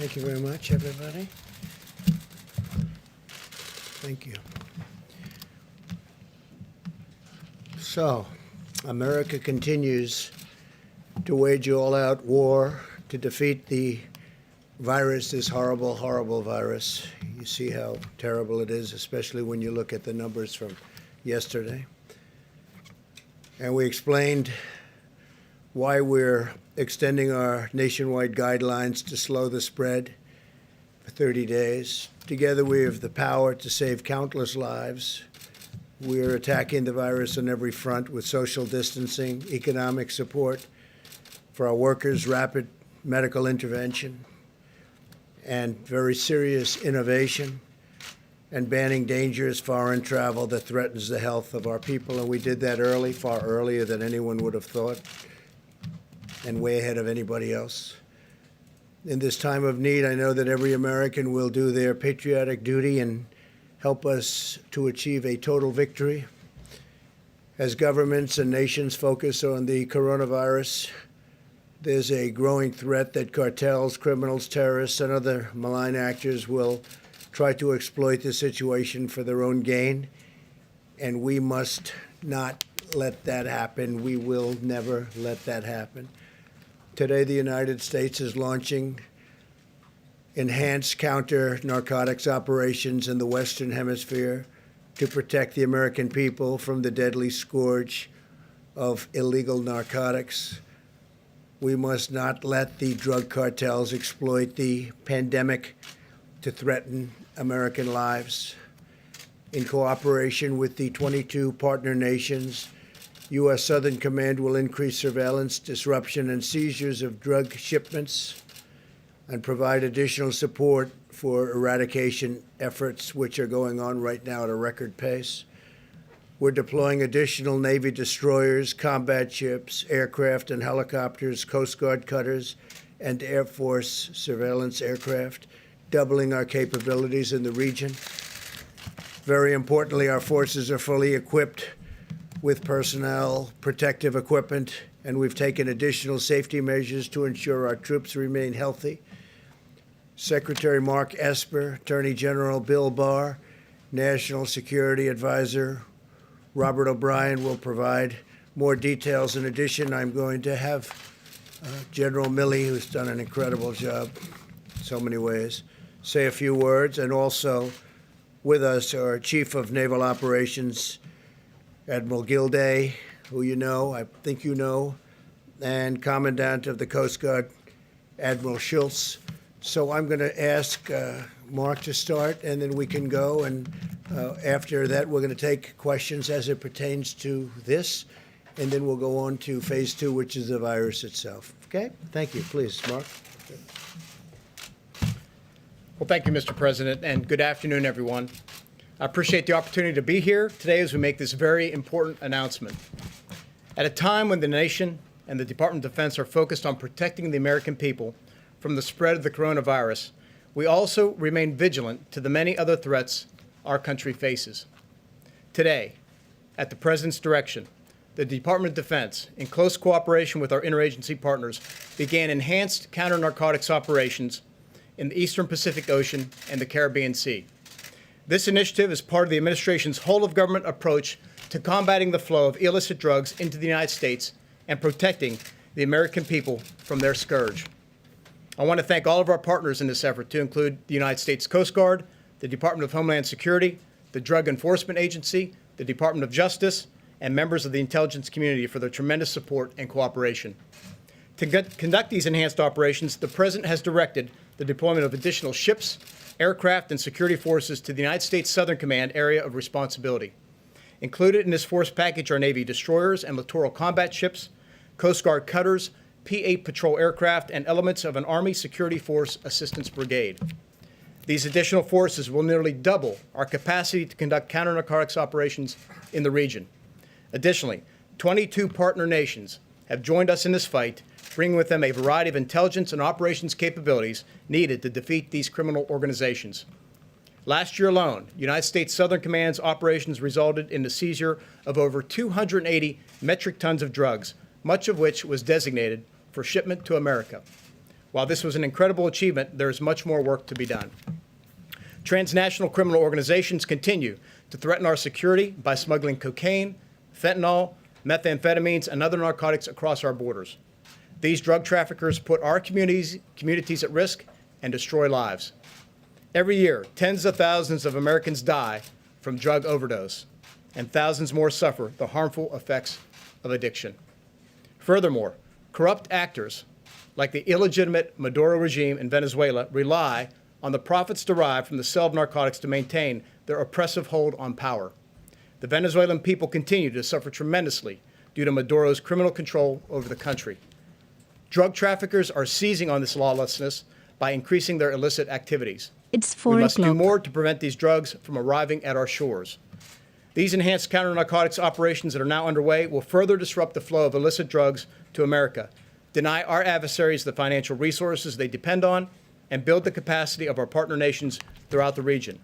Thank you very much, everybody. Thank you. So, America continues to wage all-out war to defeat the virus, this horrible, horrible virus. You see how terrible it is, especially when you look at the numbers from yesterday. And we explained why we're extending our nationwide guidelines to slow the spread for 30 days. Together, we have the power to save countless lives. We're attacking the virus on every front with social distancing, economic support for our workers, rapid medical intervention, and very serious innovation, and banning dangerous foreign travel that threatens the health of our people. And we did that early, far earlier than anyone would have thought, and way ahead of anybody else. In this time of need, I know that every American will do their patriotic duty and help us to achieve a total victory. As governments and nations focus on the coronavirus, there's a growing threat that cartels, criminals, terrorists, and other malign actors will try to exploit the situation for their own gain, and we must not let that happen. We will never let that happen. Today, the United States is launching enhanced counter-narcotics operations in the Western Hemisphere to protect the American people from the deadly scourge of illegal narcotics. We must not let the drug cartels exploit the pandemic to threaten American lives. In cooperation with the 22 partner nations, U.S. Southern Command will increase surveillance, disruption, and seizures of drug shipments and provide additional support for eradication efforts, which are going on right now at a record pace. We're deploying additional Navy destroyers, combat ships, aircraft and helicopters, Coast Guard cutters, and Air Force surveillance aircraft, doubling our capabilities in the region. Very importantly, our forces are fully equipped with personnel, protective equipment, and we've taken additional safety measures to ensure our troops remain healthy. Secretary Mark Esper, Attorney General Bill Barr, National Security Advisor Robert O'Brien will provide more details. In addition, I'm going to have General Milley, who's done an incredible job in so many ways, say a few words. And also with us, our Chief of Naval Operations, Admiral Gilday, who you know, I think you know, and Commandant of the Coast Guard, Admiral Schultz. So I'm going to ask Mark to start, and then we can go. And after that, we're going to take questions as it pertains to this, and then we'll go on to phase 2, which is the virus itself. Okay? Thank you. Please, Mark. Well, thank you, Mr. President, and good afternoon, everyone. I appreciate the opportunity to be here today as we make this very important announcement. At a time when the nation and the Department of Defense are focused on protecting the American people from the spread of the coronavirus, we also remain vigilant to the many other threats our country faces. Today, at the President's direction, the Department of Defense, in close cooperation with our interagency partners, began enhanced counter-narcotics operations in the Eastern Pacific Ocean and the Caribbean Sea. This initiative is part of the administration's whole-of-government approach to combating the flow of illicit drugs into the United States and protecting the American people from their scourge. I want to thank all of our partners in this effort, to include the United States Coast Guard, the Department of Homeland Security, the Drug Enforcement Agency, the Department of Justice, and members of the intelligence community for their tremendous support and cooperation. To conduct these enhanced operations, the President has directed the deployment of additional ships, aircraft, and security forces to the United States Southern Command area of responsibility. Included in this force package are Navy destroyers and littoral combat ships, Coast Guard cutters, P-8 patrol aircraft, and elements of an Army Security Force Assistance Brigade. These additional forces will nearly double our capacity to conduct counter-narcotics operations in the region. Additionally, 22 partner nations have joined us in this fight, bringing with them a variety of intelligence and operations capabilities needed to defeat these criminal organizations. Last year alone, United States Southern Command's operations resulted in the seizure of over 280 metric tons of drugs, much of which was designated for shipment to America. While this was an incredible achievement, there is much more work to be done. Transnational criminal organizations continue to threaten our security by smuggling cocaine, fentanyl, methamphetamines, and other narcotics across our borders. These drug traffickers put our communities at risk and destroy lives. Every year, tens of thousands of Americans die from drug overdose, and thousands more suffer the harmful effects of addiction. Furthermore, corrupt actors like the illegitimate Maduro regime in Venezuela rely on the profits derived from the sale of narcotics to maintain their oppressive hold on power. The Venezuelan people continue to suffer tremendously due to Maduro's criminal control over the country. Drug traffickers are seizing on this lawlessness by increasing their illicit activities. It's 4 We must do o'clock. more to prevent these drugs from arriving at our shores. These enhanced counter-narcotics operations that are now underway will further disrupt the flow of illicit drugs to America, deny our adversaries the financial resources they depend on, and build the capacity of our partner nations throughout the region.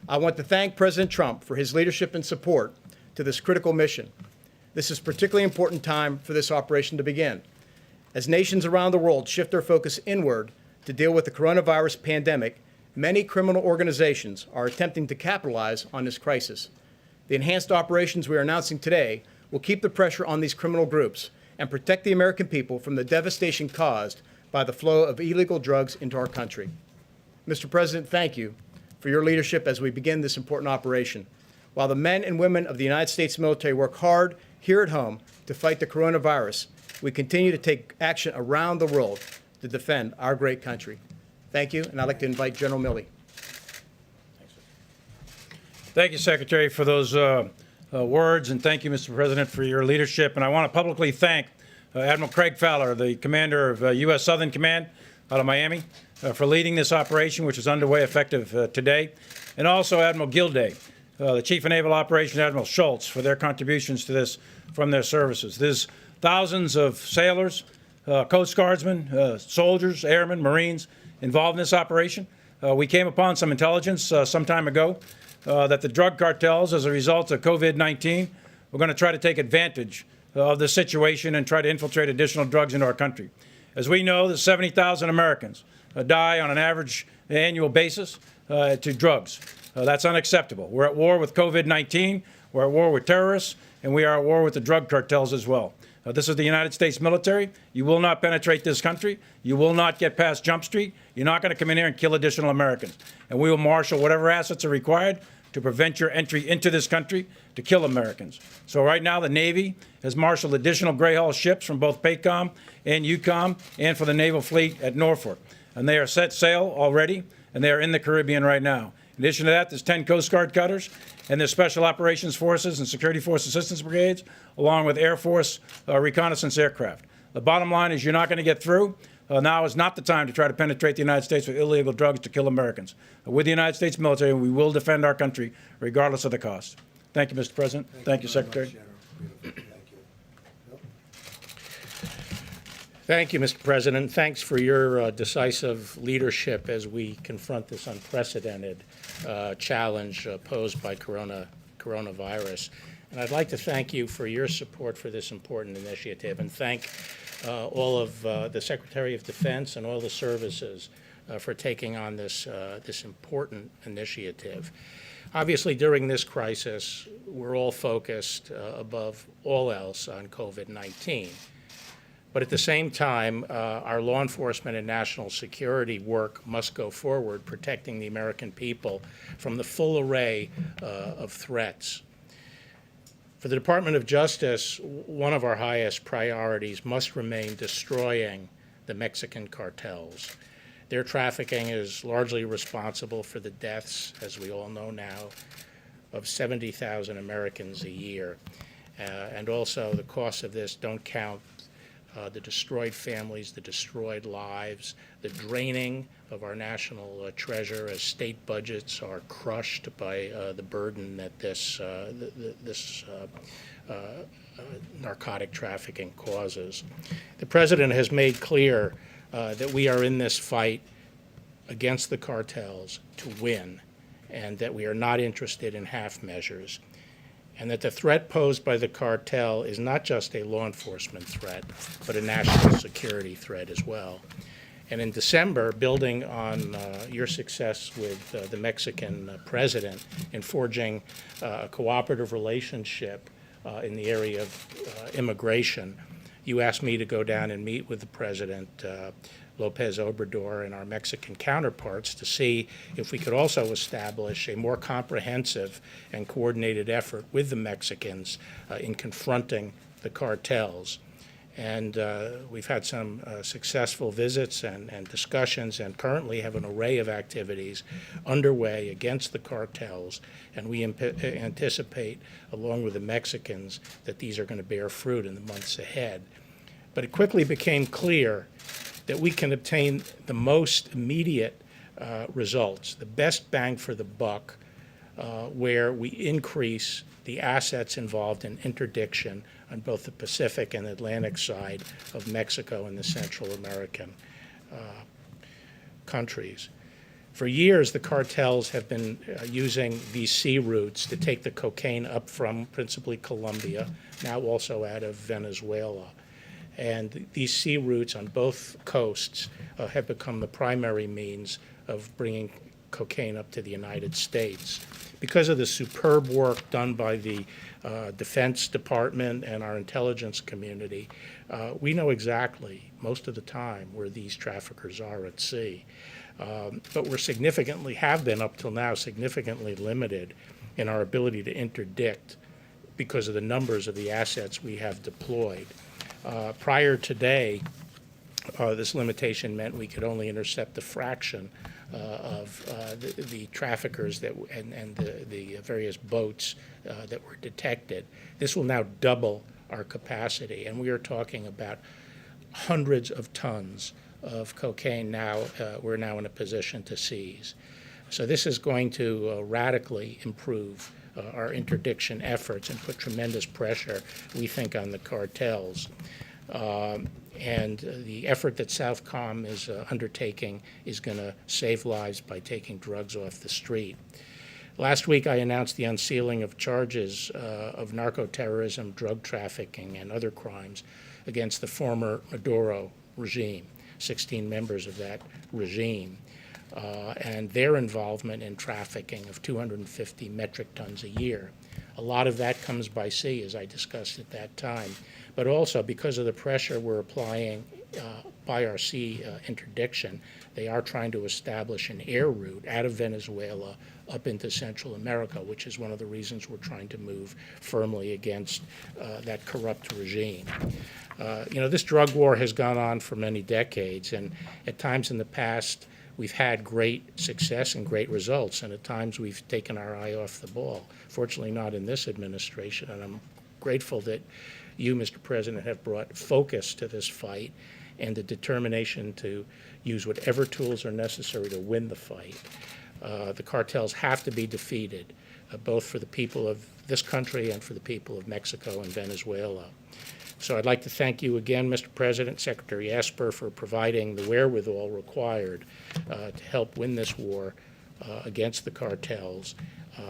I want to thank President Trump for his leadership and support to this critical mission. This is a particularly important time for this operation to begin. As nations around the world shift their focus inward to deal with the coronavirus pandemic, many criminal organizations are attempting to capitalize on this crisis. The enhanced operations we are announcing today will keep the pressure on these criminal groups and protect the American people from the devastation caused by the flow of illegal drugs into our country. Mr. President, thank you for your leadership as we begin this important operation. While the men and women of the United States military work hard here at home to fight the coronavirus, we continue to take action around the world to defend our great country. Thank you, and I'd like to invite General Milley. Thank you, Secretary, for those words, and thank you, Mr. President, for your leadership. And I want to publicly thank Admiral Craig Fowler, the commander of U.S. Southern Command out of Miami, for leading this operation, which is underway effective today, and also Admiral Gilday, the Chief of Naval Operations, Admiral Schultz, for their contributions to this from their services. There's thousands of sailors, Coast Guardsmen, soldiers, airmen, Marines involved in this operation. We came upon some intelligence some time ago that the drug cartels, as a result of COVID-19, were going to try to take advantage of the situation and try to infiltrate additional drugs into our country. As we know, there's 70,000 Americans die on an average annual basis to drugs. That's unacceptable. We're at war with COVID-19, we're at war with terrorists, and we are at war with the drug cartels as well. This is the United States military. You will not penetrate this country. You will not get past Jump Street. You're not going to come in here and kill additional Americans. And we will marshal whatever assets are required to prevent your entry into this country to kill Americans. So right now, the Navy has marshaled additional Gray Hull ships from both PACOM and EUCOM and for the Naval Fleet at Norfolk. And they are set sail already, and they are in the Caribbean right now. In addition to that, there's 10 Coast Guard cutters, and there's Special Operations Forces and Security Force Assistance Brigades, along with Air Force reconnaissance aircraft. The bottom line is you're not going to get through. Now is not the time to try to penetrate the United States with illegal drugs to kill Americans. With the United States military, we will defend our country regardless of the cost. Thank you, Mr. President. Thank you, Secretary. Thank you, Mr. President. Thanks for your decisive leadership as we confront this unprecedented challenge posed by coronavirus. And I'd like to thank you for your support for this important initiative, and thank all of the Secretary of Defense and all the services for taking on this important initiative. Obviously, during this crisis, we're all focused above all else on COVID-19. But at the same time, our law enforcement and national security work must go forward, protecting the American people from the full array of threats. For the Department of Justice, one of our highest priorities must remain destroying the Mexican cartels. Their trafficking is largely responsible for the deaths, as we all know now, of 70,000 Americans a year. And also the costs of this don't count the destroyed families, the destroyed lives, the draining of our national treasure as state budgets are crushed by the burden that this narcotic trafficking causes. The President has made clear that we are in this fight against the cartels to win, and that we are not interested in half measures, and that the threat posed by the cartel is not just a law enforcement threat, but a national security threat as well. And in December, building on your success with the Mexican president in forging a cooperative relationship in the area of immigration, you asked me to go down and meet with the president, Lopez Obrador, and our Mexican counterparts to see if we could also establish a more comprehensive and coordinated effort with the Mexicans in confronting the cartels. And we've had some successful visits and discussions, and currently have an array of activities underway against the cartels. And we anticipate, along with the Mexicans, that these are going to bear fruit in the months ahead. But it quickly became clear that we can obtain the most immediate results, the best bang for the buck, where we increase the assets involved in interdiction on both the Pacific and Atlantic side of Mexico and the Central American countries. For years, the cartels have been using these sea routes to take the cocaine up from principally Colombia, now also out of Venezuela. And these sea routes on both coasts have become the primary means of bringing cocaine up to the United States. Because of the superb work done by the Defense Department and our intelligence community, we know exactly, most of the time, where these traffickers are at sea. But have been up till now, significantly limited in our ability to interdict because of the numbers of the assets we have deployed. Prior today, this limitation meant we could only intercept a fraction of the traffickers and the various boats that were detected. This will now double our capacity, and we are talking about hundreds of tons of cocaine now we're now in a position to seize. So this is going to radically improve our interdiction efforts and put tremendous pressure, we think, on the cartels. And the effort that Southcom is undertaking is going to save lives by taking drugs off the street. Last week, I announced the unsealing of charges of narco-terrorism, drug trafficking, and other crimes against the former Maduro regime, 16 members of that regime, and their involvement in trafficking of 250 metric tons a year. A lot of that comes by sea, as I discussed at that time, but also because of the pressure we're applying by our sea interdiction, they are trying to establish an air route out of Venezuela up into Central America, which is one of the reasons we're trying to move firmly against that corrupt regime. This drug war has gone on for many decades, and at times in the past, we've had great success and great results, and at times we've taken our eye off the ball. Fortunately, not in this administration, and I'm grateful that you, Mr. President, have brought focus to this fight and the determination to use whatever tools are necessary to win the fight. The cartels have to be defeated, both for the people of this country and for the people of Mexico and Venezuela. So I'd like to thank you again, Mr. President, Secretary Esper, for providing the wherewithal required to help win this war against the cartels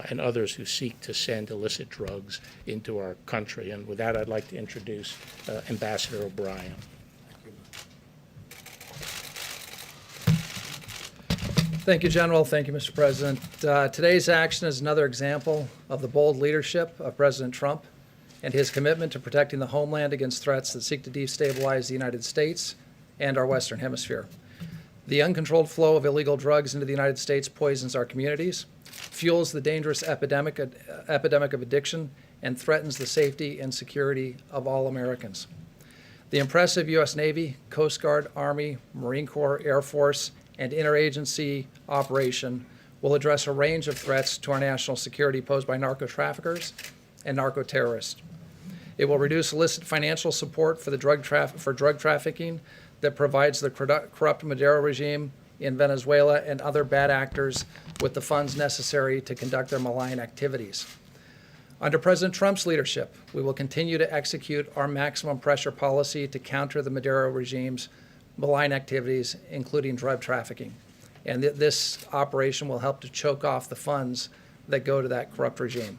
and others who seek to send illicit drugs into our country. And with that, I'd like to introduce Ambassador O'Brien. Thank you, General. Thank you, Mr. President. Today's action is another example of the bold leadership of President Trump and his commitment to protecting the homeland against threats that seek to destabilize the United States and our Western Hemisphere. The uncontrolled flow of illegal drugs into the United States poisons our communities, fuels the dangerous epidemic of addiction, and threatens the safety and security of all Americans. The impressive U.S. Navy, Coast Guard, Army, Marine Corps, Air Force, and interagency operation will address a range of threats to our national security posed by narco-traffickers and narco-terrorists. It will reduce illicit financial support for drug trafficking that provides the corrupt Maduro regime in Venezuela and other bad actors with the funds necessary to conduct their malign activities. Under President Trump's leadership, we will continue to execute our maximum pressure policy to counter the Maduro regime's malign activities, including drug trafficking. And this operation will help to choke off the funds that go to that corrupt regime.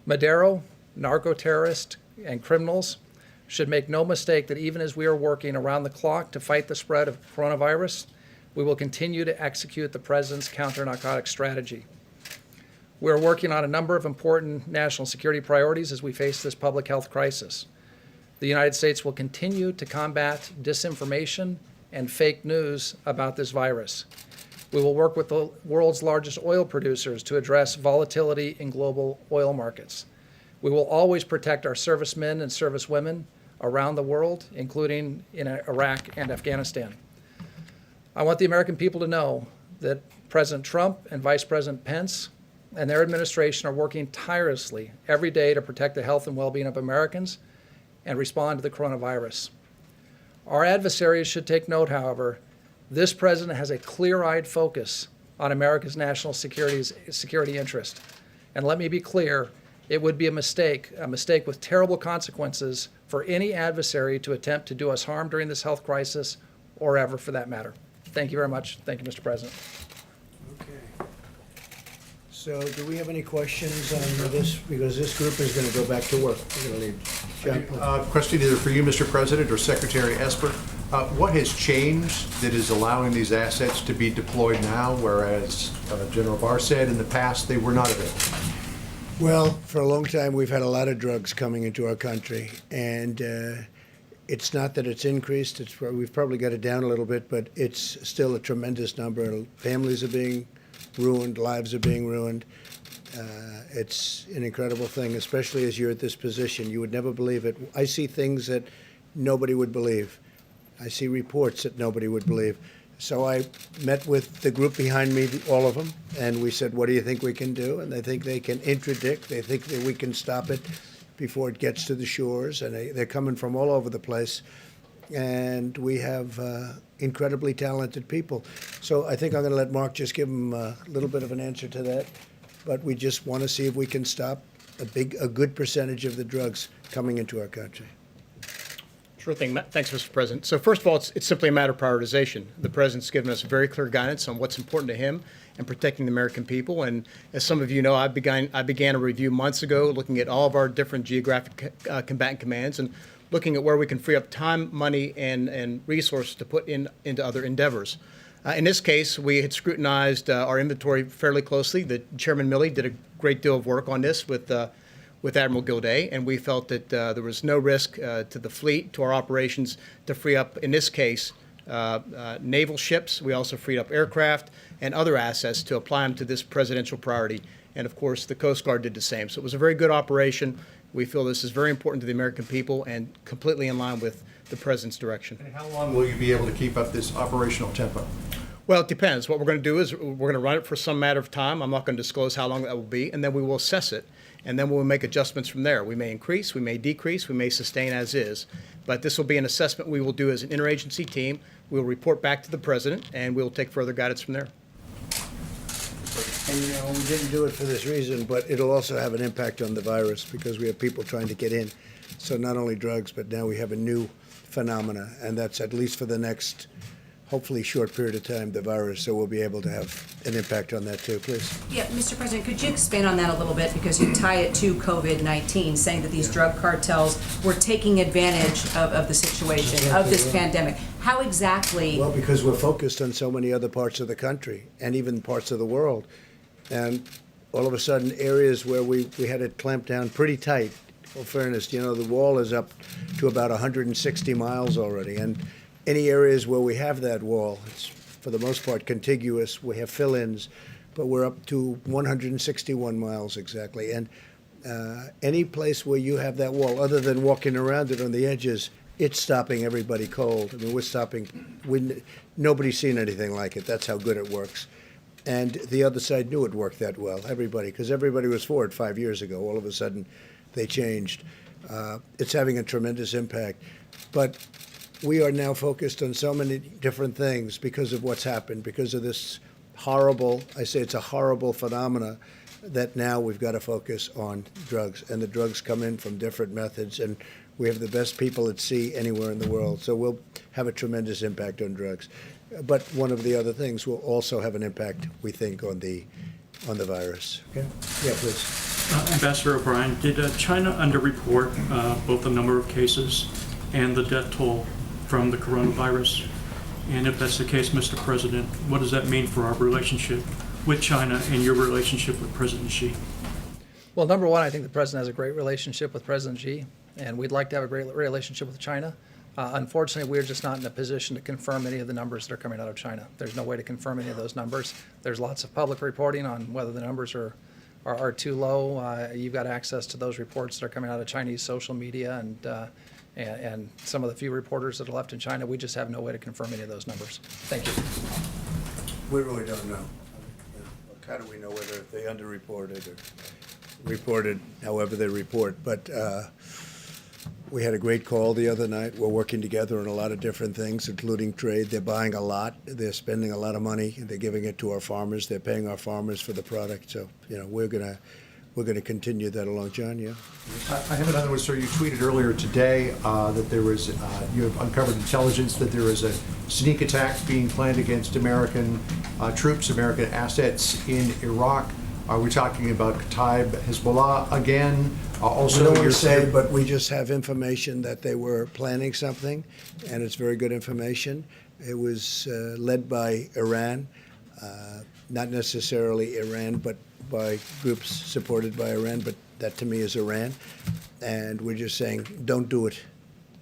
Maduro, narco-terrorists, and criminals should make no mistake that even as we are working around the clock to fight the spread of coronavirus, we will continue to execute the President's counter-narcotics strategy. We are working on a number of important national security priorities as we face this public health crisis. The United States will continue to combat disinformation and fake news about this virus. We will work with the world's largest oil producers to address volatility in global oil markets. We will always protect our servicemen and servicewomen around the world, including in Iraq and Afghanistan. I want the American people to know that President Trump and Vice President Pence and their administration are working tirelessly every day to protect the health and well-being of Americans and respond to the coronavirus. Our adversaries should take note, however, this president has a clear-eyed focus on America's national security interest. And let me be clear, it would be a mistake with terrible consequences for any adversary to attempt to do us harm during this health crisis or ever for that matter. Thank you very much. Thank you, Mr. President. Okay. So do we have any questions on this? Because this group is going to go back to work. We're going to leave. John? Question either for you, Mr. President, or Secretary Esper. What has changed that is allowing these assets to be deployed now, whereas General Barr said in the past they were not available? Well, for a long time, we've had a lot of drugs coming into our country, and it's not that it's increased. We've probably got it down a little bit, but it's still a tremendous number. Families are being ruined, lives are being ruined. It's an incredible thing, especially as you're at this position. You would never believe it. I see things that nobody would believe. I see reports that nobody would believe. So I met with the group behind me, all of them, and we said, what do you think we can do? And they think they can interdict. They think that we can stop it before it gets to the shores. And they're coming from all over the place. And we have incredibly talented people. So I think I'm going to let Mark just give them a little bit of an answer to that. But we just want to see if we can stop a good percentage of the drugs coming into our country. Sure thing. Thanks, Mr. President. So first of all, it's simply a matter of prioritization. The President's given us very clear guidance on what's important to him and protecting the American people. And as some of you know, I began a review months ago looking at all of our different geographic combatant commands and looking at where we can free up time, money, and resources to put into other endeavors. In this case, we had scrutinized our inventory fairly closely. The Chairman Milley did a great deal of work on this with Admiral Gilday, and we felt that there was no risk to the fleet, to our operations, to free up, in this case, naval ships. We also freed up aircraft and other assets to apply them to this presidential priority. And of course, the Coast Guard did the same. So it was a very good operation. We feel this is very important to the American people and completely in line with the President's direction. And how long will you be able to keep up this operational tempo? Well, it depends. What we're going to do is we're going to run it for some matter of time. I'm not going to disclose how long that will be, and then we will assess it. And then we'll make adjustments from there. We may increase, we may decrease, we may sustain as is. But this will be an assessment we will do as an interagency team. We'll report back to the President, and we'll take further guidance from there. And we didn't do it for this reason, but it'll also have an impact on the virus because we have people trying to get in. So not only drugs, but now we have a new phenomena, and that's at least for the next, hopefully, short period of time, the virus. So we'll be able to have an impact on that too, please. Yeah, Mr. President, could you expand on that a little bit because you tie it to COVID-19, saying that these drug cartels were taking advantage of the situation, of this pandemic. How exactly? Well, because we're focused on so many other parts of the country and even parts of the world. And all of a sudden, areas where we had it clamped down pretty tight. In fairness, the wall is up to about 160 miles already. And any areas where we have that wall, it's for the most part contiguous. We have fill-ins, but we're up to 161 miles exactly. And any place where you have that wall, other than walking around it on the edges, it's stopping everybody cold. I mean, nobody's seen anything like it. That's how good it works. And the other side knew it worked that well, because everybody was for it 5 years ago. All of a sudden, they changed. It's having a tremendous impact. But we are now focused on so many different things because of what's happened, because of this horrible, I say it's a horrible phenomena, that now we've got to focus on drugs. And the drugs come in from different methods, and we have the best people at sea anywhere in the world. So we'll have a tremendous impact on drugs. But one of the other things will also have an impact, we think, on the virus. Okay? Yeah, please. Ambassador O'Brien, did China underreport both the number of cases and the death toll from the coronavirus? And if that's the case, Mr. President, what does that mean for our relationship with China and your relationship with President Xi? Well, number one, I think the president has a great relationship with President Xi, and we'd like to have a great relationship with China. Unfortunately, we're just not in a position to confirm any of the numbers that are coming out of China. There's no way to confirm any of those numbers. There's lots of public reporting on whether the numbers are too low. You've got access to those reports that are coming out of Chinese social media and some of the few reporters that are left in China. We just have no way to confirm any of those numbers. Thank you. We really don't know. How do we know whether they underreported or reported however they report? But we had a great call the other night. We're working together on a lot of different things, including trade. They're buying a lot. They're spending a lot of money. They're giving it to our farmers. They're paying our farmers for the product. So, we're gonna continue that along. John, yeah? I have another one, sir. You tweeted earlier today that there was, you have uncovered intelligence that there is a sneak attack being planned against American troops, American assets in Iraq. Are we talking about Kataib Hezbollah again? Also, We don't want you're to say, saying- but we just have information that they were planning something, and it's very good information. It was led by Iran, not necessarily Iran, but by groups supported by Iran, but that to me is Iran. And we're just saying, don't do it.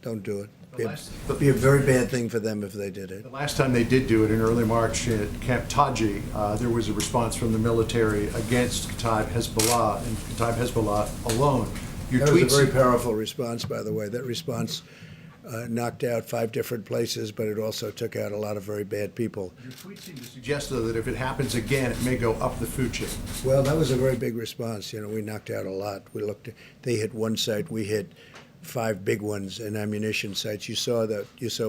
Don't do it. It'd be a very bad thing for them if they did it. The last time they did do it in early March at Camp Taji, there was a response from the military against Kataib Hezbollah and Kataib Hezbollah alone. Your That was a tweets- very powerful response, by the way. That response knocked out 5 different places, but it also took out a lot of very bad people. Your tweets seem to suggest, though, that if it happens again, it may go up the food chain. Well, that was a very big response. We knocked out a lot. They hit one site, we hit 5 big ones and ammunition sites. You saw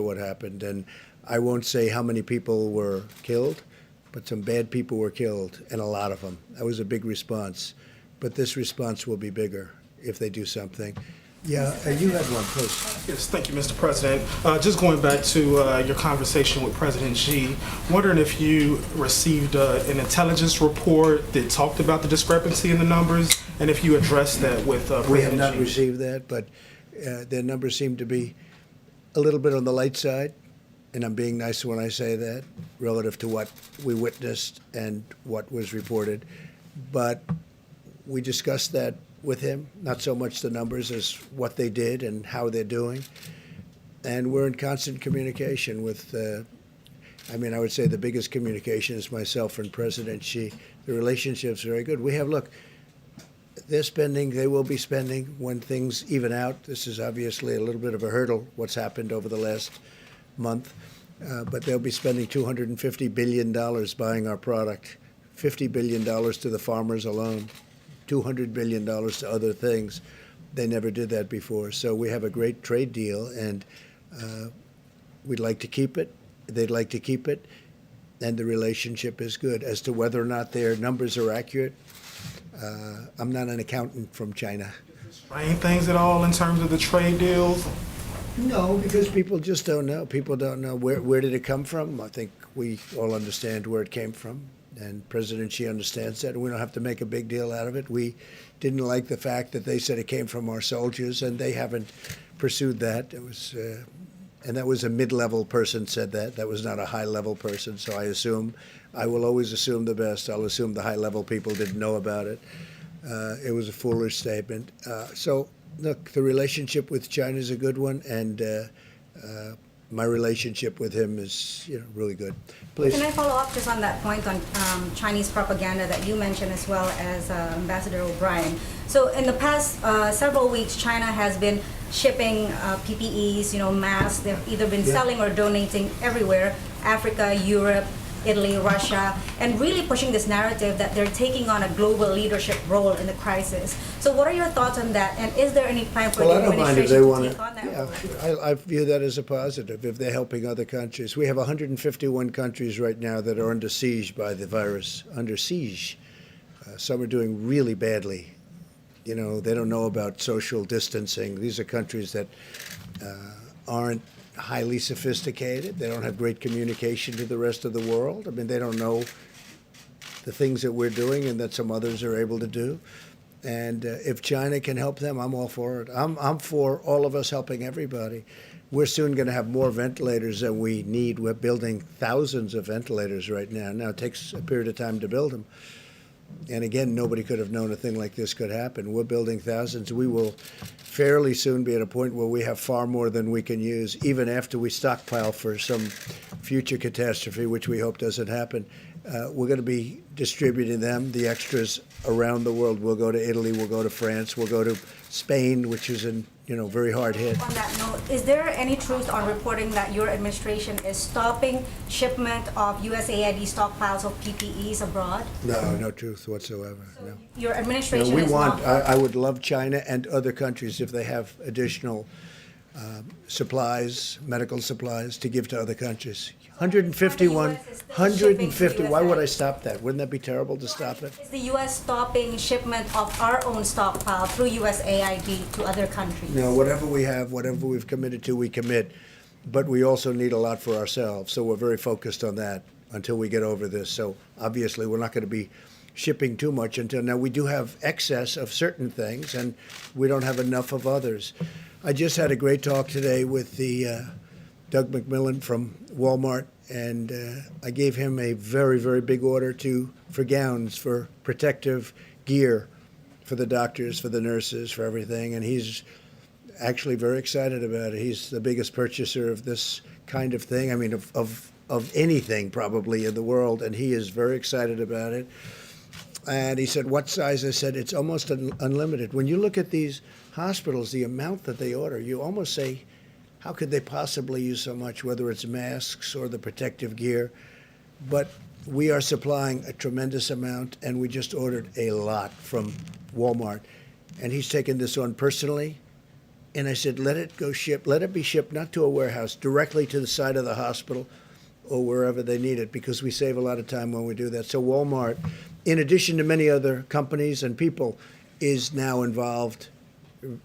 what happened. And I won't say how many people were killed, but some bad people were killed, and a lot of them. That was a big response. But this response will be bigger if they do something. Yeah, you had one, please. Yes, thank you, Mr. President. Just going back to your conversation with President Xi, wondering if you received an intelligence report that talked about the discrepancy in the numbers, and if you addressed that with President Xi. We have not received that, but their numbers seem to be a little bit on the light side, and I'm being nice when I say that, relative to what we witnessed and what was reported. But we discussed that with him, not so much the numbers as what they did and how they're doing. And we're in constant communication with, I would say the biggest communication is myself and President Xi. The relationship's very good. Look, they're spending, they will be spending when things even out. This is obviously a little bit of a hurdle, what's happened over the last month. But they'll be spending $250 billion buying our product, $50 billion to the farmers alone, $200 billion to other things. They never did that before. So we have a great trade deal, and we'd like to keep it. They'd like to keep it, and the relationship is good. As to whether or not their numbers are accurate, I'm not an accountant from China. Strain things at all in terms of the trade deals? No, because people just don't know. People don't know where did it come from. I think we all understand where it came from, and President Xi understands that. And we don't have to make a big deal out of it. We didn't like the fact that they said it came from our soldiers, and they haven't pursued that. It was, and that was a mid-level person said that. That was not a high-level person. So I will always assume the best. I'll assume the high-level people didn't know about it. It was a foolish statement. So. Look, the relationship with China is a good one, and my relationship with him is, really good. Please. Can I follow up just on that point on Chinese propaganda that you mentioned, as well as Ambassador O'Brien? So in the past several weeks, China has been shipping PPEs, masks. They've either been selling or donating everywhere: Africa, Europe, Italy, Russia, and really pushing this narrative that they're taking on a global leadership role in the crisis. So what are your thoughts on that? And is there any plan for the Well, I don't mind if they administration want to take on that role? I view that as a positive if they're helping other countries. We have 151 countries right now that are under siege by the virus, under siege. Some are doing really badly. They don't know about social distancing. These are countries that aren't highly sophisticated. They don't have great communication to the rest of the world. They don't know the things that we're doing and that some others are able to do. And if China can help them, I'm all for it. I'm for all of us helping everybody. We're soon going to have more ventilators than we need. We're building thousands of ventilators right now. Now, it takes a period of time to build them. And again, nobody could have known a thing like this could happen. We're building thousands. We will fairly soon be at a point where we have far more than we can use, even after we stockpile for some future catastrophe, which we hope doesn't happen. We're going to be distributing them, the extras, around the world. We'll go to Italy, we'll go to France, we'll go to Spain, which is very hard hit. On that note, is there any truth on reporting that your administration is stopping shipment of USAID stockpiles of PPEs abroad? No truth whatsoever. No. Your No, administration we is want. not. I would love China and other countries, if they have additional supplies, medical supplies, to give to other countries. 151, The US is still 150. shipping to Why would I USA. stop that? Wouldn't that be terrible to stop it? Is the U.S. stopping shipment of our own stockpile through USAID to other countries? No, whatever we have, whatever we've committed to, we commit. But we also need a lot for ourselves, so we're very focused on that until we get over this. So obviously, we're not going to be shipping too much until now. We do have excess of certain things, and we don't have enough of others. I just had a great talk today with the Doug McMillan from Walmart, and I gave him a very, very big order for gowns, for protective gear, for the doctors, for the nurses, for everything, and he's actually very excited about it. He's the biggest purchaser of this kind of thing, I mean, of anything probably in the world, and he is very excited about it. And he said, what size? I said, it's almost unlimited. When you look at these hospitals, the amount that they order, you almost say, how could they possibly use so much, whether it's masks or the protective gear? But we are supplying a tremendous amount, and we just ordered a lot from Walmart. And he's taken this on personally. And I said, let it be shipped not to a warehouse, directly to the side of the hospital or wherever they need it, because we save a lot of time when we do that. So Walmart, in addition to many other companies and people, is now involved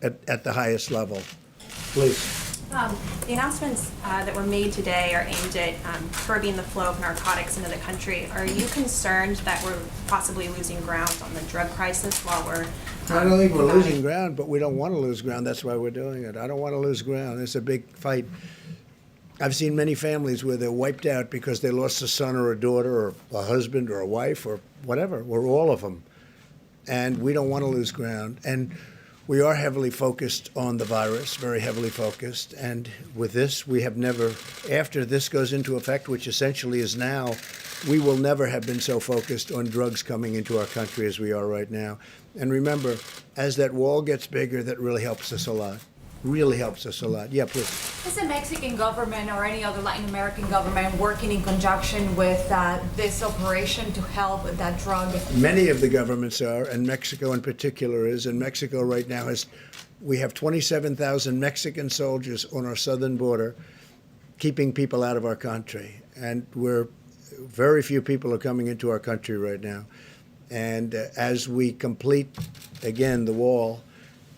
at the highest level. Please. The announcements that were made today are aimed at curbing the flow of narcotics into the country. Are you concerned that we're possibly losing ground on the drug crisis while we're... I don't think we're losing ground, but we don't want to lose ground. That's why we're doing it. I don't want to lose ground. It's a big fight. I've seen many families where they're wiped out because they lost a son or a daughter or a husband or a wife or whatever. We're all of them. And we don't want to lose ground. And we are heavily focused on the virus, very heavily focused. And with this, we have never, after this goes into effect, which essentially is now, we will never have been so focused on drugs coming into our country as we are right now. And remember, as that wall gets bigger, that really helps us a lot. Really helps us a lot. Yeah, please. Is the Mexican government or any other Latin American government working in conjunction with this operation to help with that drug? Many of the governments are, and Mexico in particular is. And Mexico right now we have 27,000 Mexican soldiers on our southern border, keeping people out of our country. And very few people are coming into our country right now. And as we complete, again, the wall,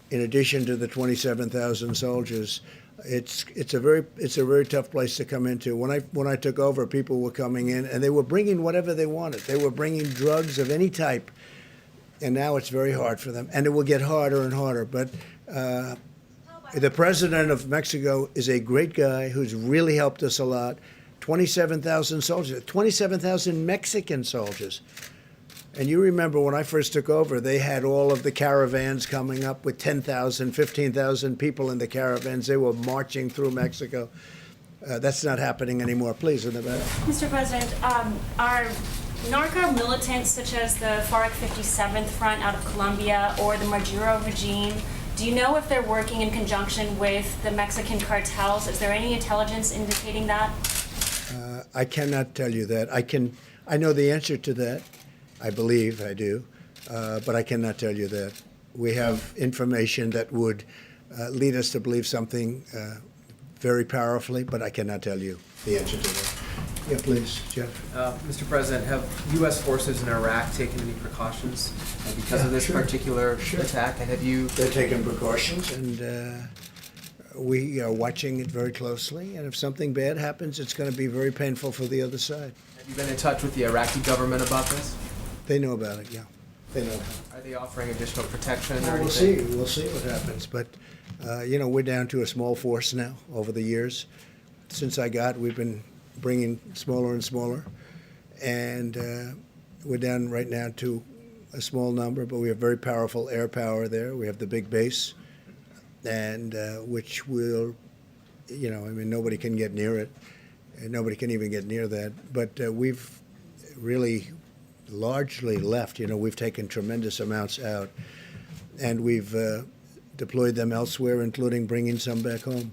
in addition to the 27,000 soldiers, it's a very tough place to come into. When I took over, people were coming in and they were bringing whatever they wanted. They were bringing drugs of any type, and now it's very hard for them, and it will get harder and harder. But the president of Mexico is a great guy who's really helped us a lot. 27,000 soldiers, 27,000 Mexican soldiers. And you remember when I first took over, they had all of the caravans coming up with 10,000, 15,000 people in the caravans. They were marching through Mexico. That's not happening anymore. Please, in the back. Mr. President, are narco militants such as the FARC 57th Front out of Colombia or the Maduro regime, do you know if they're working in conjunction with the Mexican cartels? Is there any intelligence indicating that? I cannot tell you that. I know the answer to that. I believe I do, but I cannot tell you that. We have information that would lead us to believe something very powerfully, but I cannot tell you the answer to that. Yeah, please, Jeff. Mr. President, have U.S. forces in Iraq taken any precautions because of this particular attack? And have you... They're taking precautions, and we are watching it very closely. And if something bad happens, it's going to be very painful for the other side. Have you been in touch with the Iraqi government about this? They know about it, yeah. They know. Are they offering additional protection or Well, anything? we'll see what happens, but, we're down to a small force now over the years. Since we've been bringing smaller and smaller, and we're down right now to a small number, but we have very powerful air power there. We have the big base, and which will, nobody can get near it, and nobody can even get near that. But we've really largely left. We've taken tremendous amounts out, and we've deployed them elsewhere, including bringing some back home.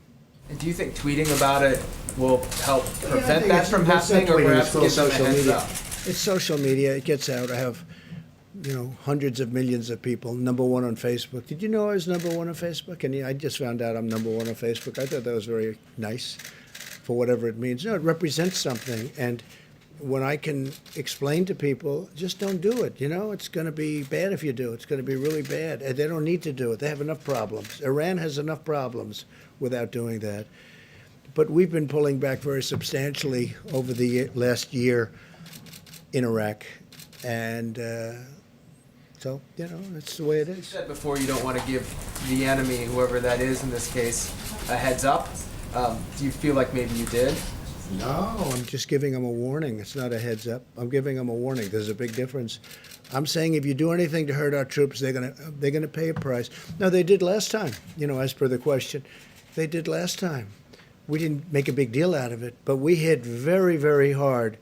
And do you think tweeting about it will help I prevent think that it's- from it's not happening, or tweeting, perhaps it's give called them a social heads media. up? It's social media. It gets out. I have, hundreds of millions of people. Number one on Facebook. Did you know I was number one on Facebook? And I just found out I'm number one on Facebook. I thought that was very nice, for whatever it means. No, it represents something. And when I can explain to people, just don't do it. It's going to be bad if you do. It's going to be really bad. And they don't need to do it. They have enough problems. Iran has enough problems without doing that. But we've been pulling back very substantially over the last year in Iraq. And so, that's the way it You is. said before you don't want to give the enemy, whoever that is in this case, a heads up. Do you feel like maybe you did? No, I'm just giving them a warning. It's not a heads up. I'm giving them a warning. There's a big difference. I'm saying if you do anything to hurt our troops, they're gonna pay a price. Now, they did last time, as per the question. They did last time. We didn't make a big deal out of it, but we hit very, very hard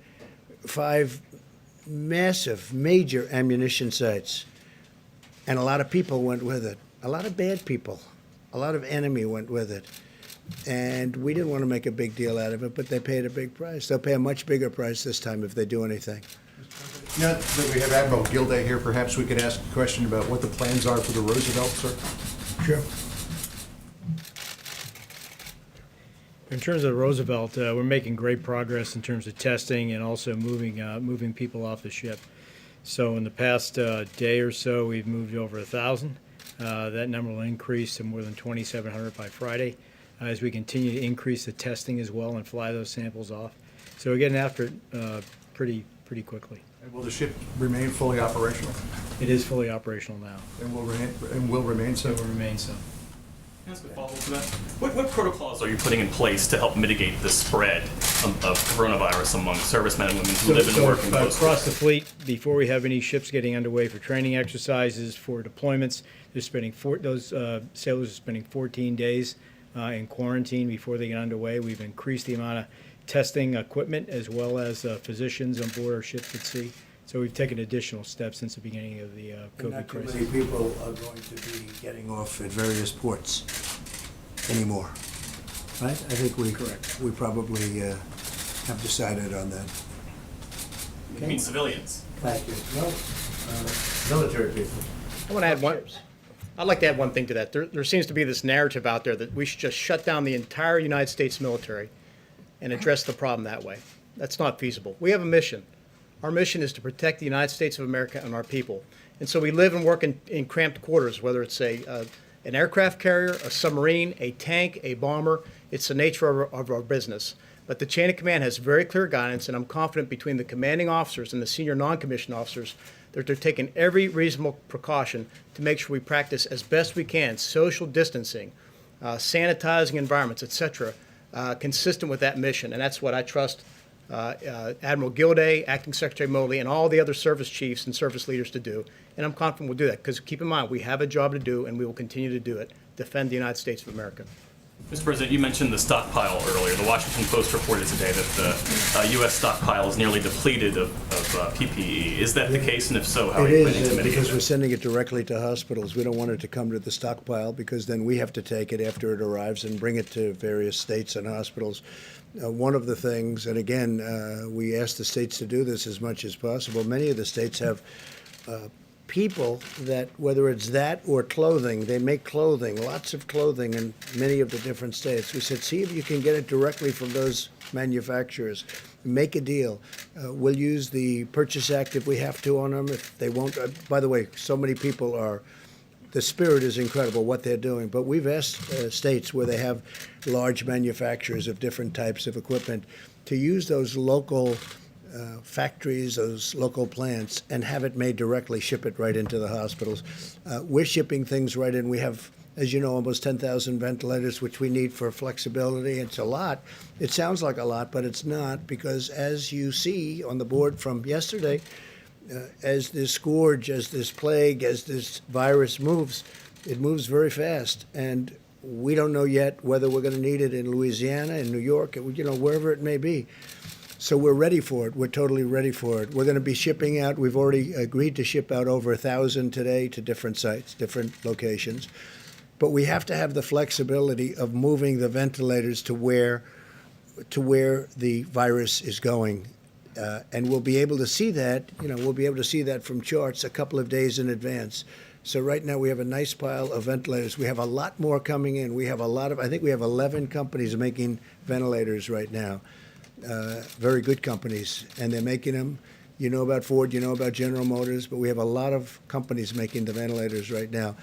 5 massive, major ammunition sites. And a lot of people went with it. A lot of bad people. A lot of enemy went with it. And we didn't want to make a big deal out of it, but they paid a big price. They'll pay a much bigger price this time if they do anything. Now that we have Admiral Gilday here, perhaps we could ask a question about what the plans are for the Roosevelt, sir? Sure. In terms of Roosevelt, we're making great progress in terms of testing and also moving people off the ship. So in the past day or so, we've moved over 1,000. That number will increase to more than 2,700 by Friday as we continue to increase the testing as well and fly those samples off. So we're getting after it pretty quickly. And will the ship remain fully operational? It is fully operational now. And will remain so? It will remain so. Can I ask a follow-up to that? What protocols are you putting in place to help mitigate the spread of coronavirus among servicemen and women who live and work in coastal? Across the fleet, before we have any ships getting underway for training exercises, for deployments, those sailors are spending 14 days in quarantine before they get underway. We've increased the amount of testing equipment as well as physicians on board our ships at sea. So we've taken additional steps since the beginning of the COVID Not too crisis. many people are going to be getting off at various ports anymore, right? I think we probably have decided on that. You mean civilians? Thank you. No, military people. I want to add one. I'd like to add one thing to that. There seems to be this narrative out there that we should just shut down the entire United States military and address the problem that way. That's not feasible. We have a mission. Our mission is to protect the United States of America and our people. And so we live and work in cramped quarters, whether it's an aircraft carrier, a submarine, a tank, a bomber. It's the nature of our business. But the chain of command has very clear guidance, and I'm confident between the commanding officers and the senior non-commissioned officers that they're taking every reasonable precaution to make sure we practice as best we can social distancing, sanitizing environments, etc., consistent with that mission. And that's what I trust Admiral Gilday, Acting Secretary Motley, and all the other service chiefs and service leaders to do. And I'm confident we'll do that, because keep in mind, we have a job to do, and we will continue to do it, defend the United States of America. Mr. President, you mentioned the stockpile earlier. The Washington Post reported today that the U.S. stockpile is nearly depleted of PPE. Is that the case? And if so, how are you planning to mitigate Because we're that? sending it directly to hospitals. We don't want it to come to the stockpile, because then we have to take it after it arrives and bring it to various states and hospitals. One of the things, and again, we ask the states to do this as much as possible. Many of the states have people that, whether it's that or clothing, they make clothing, lots of clothing in many of the different states. We said, see if you can get it directly from those manufacturers. Make a deal. We'll use the Purchase Act if we have to on them. If they won't, by the way, so many people are. The spirit is incredible, what they're doing. But we've asked states where they have large manufacturers of different types of equipment to use those local factories, those local plants, and have it made directly, ship it right into the hospitals. We're shipping things right in. We have, as you know, almost 10,000 ventilators, which we need for flexibility. It's a lot. It sounds like a lot, but it's not, because as you see on the board from yesterday, as this scourge, as this plague, as this virus moves, it moves very fast. And we don't know yet whether we're going to need it in Louisiana, in New York, wherever it may be. So we're ready for it. We're totally ready for it. We're going to be shipping out. We've already agreed to ship out over 1,000 today to different sites, different locations. But we have to have the flexibility of moving the ventilators to where the virus is going. And we'll be able to see that, we'll be able to see that from charts a couple of days in advance. So right now we have a nice pile of ventilators. We have a lot more coming in. We have I think we have 11 companies making ventilators right now. Very good companies, and they're making them. You know about Ford, you know about General Motors, but we have a lot of companies making the ventilators right now.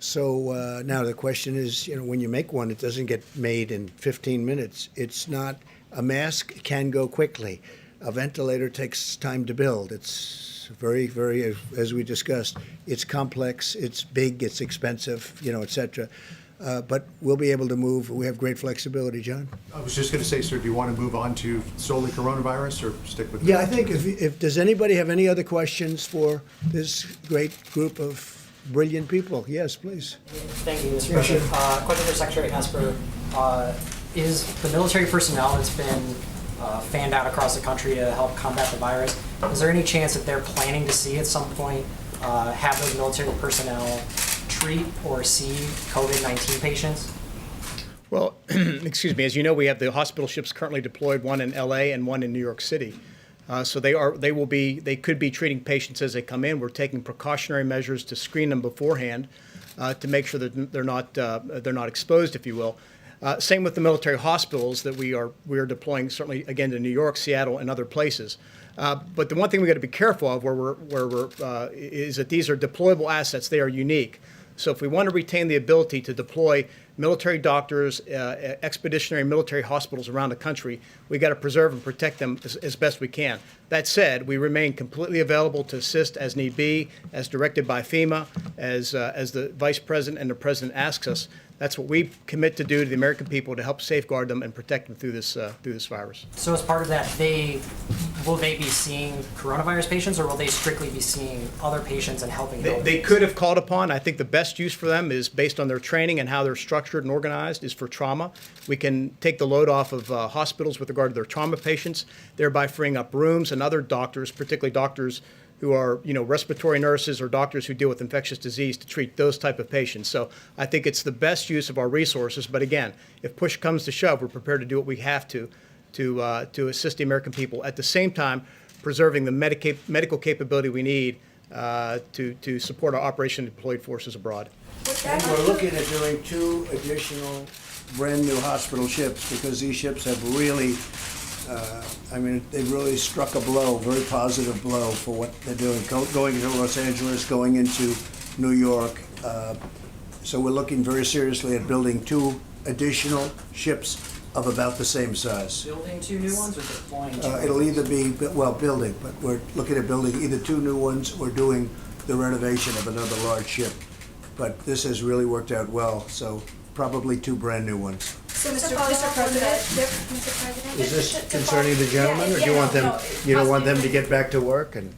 So now the question is, when you make one, it doesn't get made in 15 minutes. It's not, a mask can go quickly. A ventilator takes time to build. It's very, very, as we discussed, it's complex, it's big, it's expensive, et cetera. But we'll be able to move. We have great flexibility, John. I was just going to say, sir, do you want to move on to solely coronavirus or stick with? Yeah, I think if does anybody have any other questions for this great group of brilliant people? Yes, please. Thank you, Mr. President. Question for Secretary Esper. Is the military personnel that's been fanned out across the country to help combat the virus, is there any chance that they're planning to see at some point have those military personnel treat or see COVID-19 patients? Well, excuse me. As you know, we have the hospital ships currently deployed, one in LA and one in New York City. So they could be treating patients as they come in. We're taking precautionary measures to screen them beforehand to make sure that they're not exposed, if you will. Same with the military hospitals that we are deploying, certainly again to New York, Seattle, and other places. But the one thing we got to be careful of is that these are deployable assets. They are unique. So if we want to retain the ability to deploy military doctors, expeditionary military hospitals around the country, we got to preserve and protect them as best we can. That said, we remain completely available to assist as need be, as directed by FEMA, as the Vice President and the President asks us. That's what we commit to do to the American people to help safeguard them and protect them through this virus. So as part of that, will they be seeing coronavirus patients, or will they strictly be seeing other patients and helping them? They could have called upon. I think the best use for them is based on their training and how they're structured and organized is for trauma. We can take the load off of hospitals with regard to their trauma patients, thereby freeing up rooms, and other doctors, particularly doctors who are, respiratory nurses or doctors who deal with infectious disease, to treat those type of patients. So I think it's the best use of our resources. But again, if push comes to shove, we're prepared to do what we have to assist the American people. At the same time, preserving the medical capability we need to support our Operation Deployed Forces abroad. And we're looking at doing 2 additional brand-new hospital ships, because these ships have really, they've really struck a blow, very positive blow for what they're doing, going into Los Angeles, going into New York. So we're looking very seriously at building 2 additional ships of about the same size. Building 2 new ones or deploying 2? It'll either be, building, but we're looking at building either 2 new ones or doing the renovation of another large ship. But this has really worked out well, so probably 2 brand new ones. So, Mr. President, Is this concerning the gentleman, or do you want them, you don't want them to get back to work and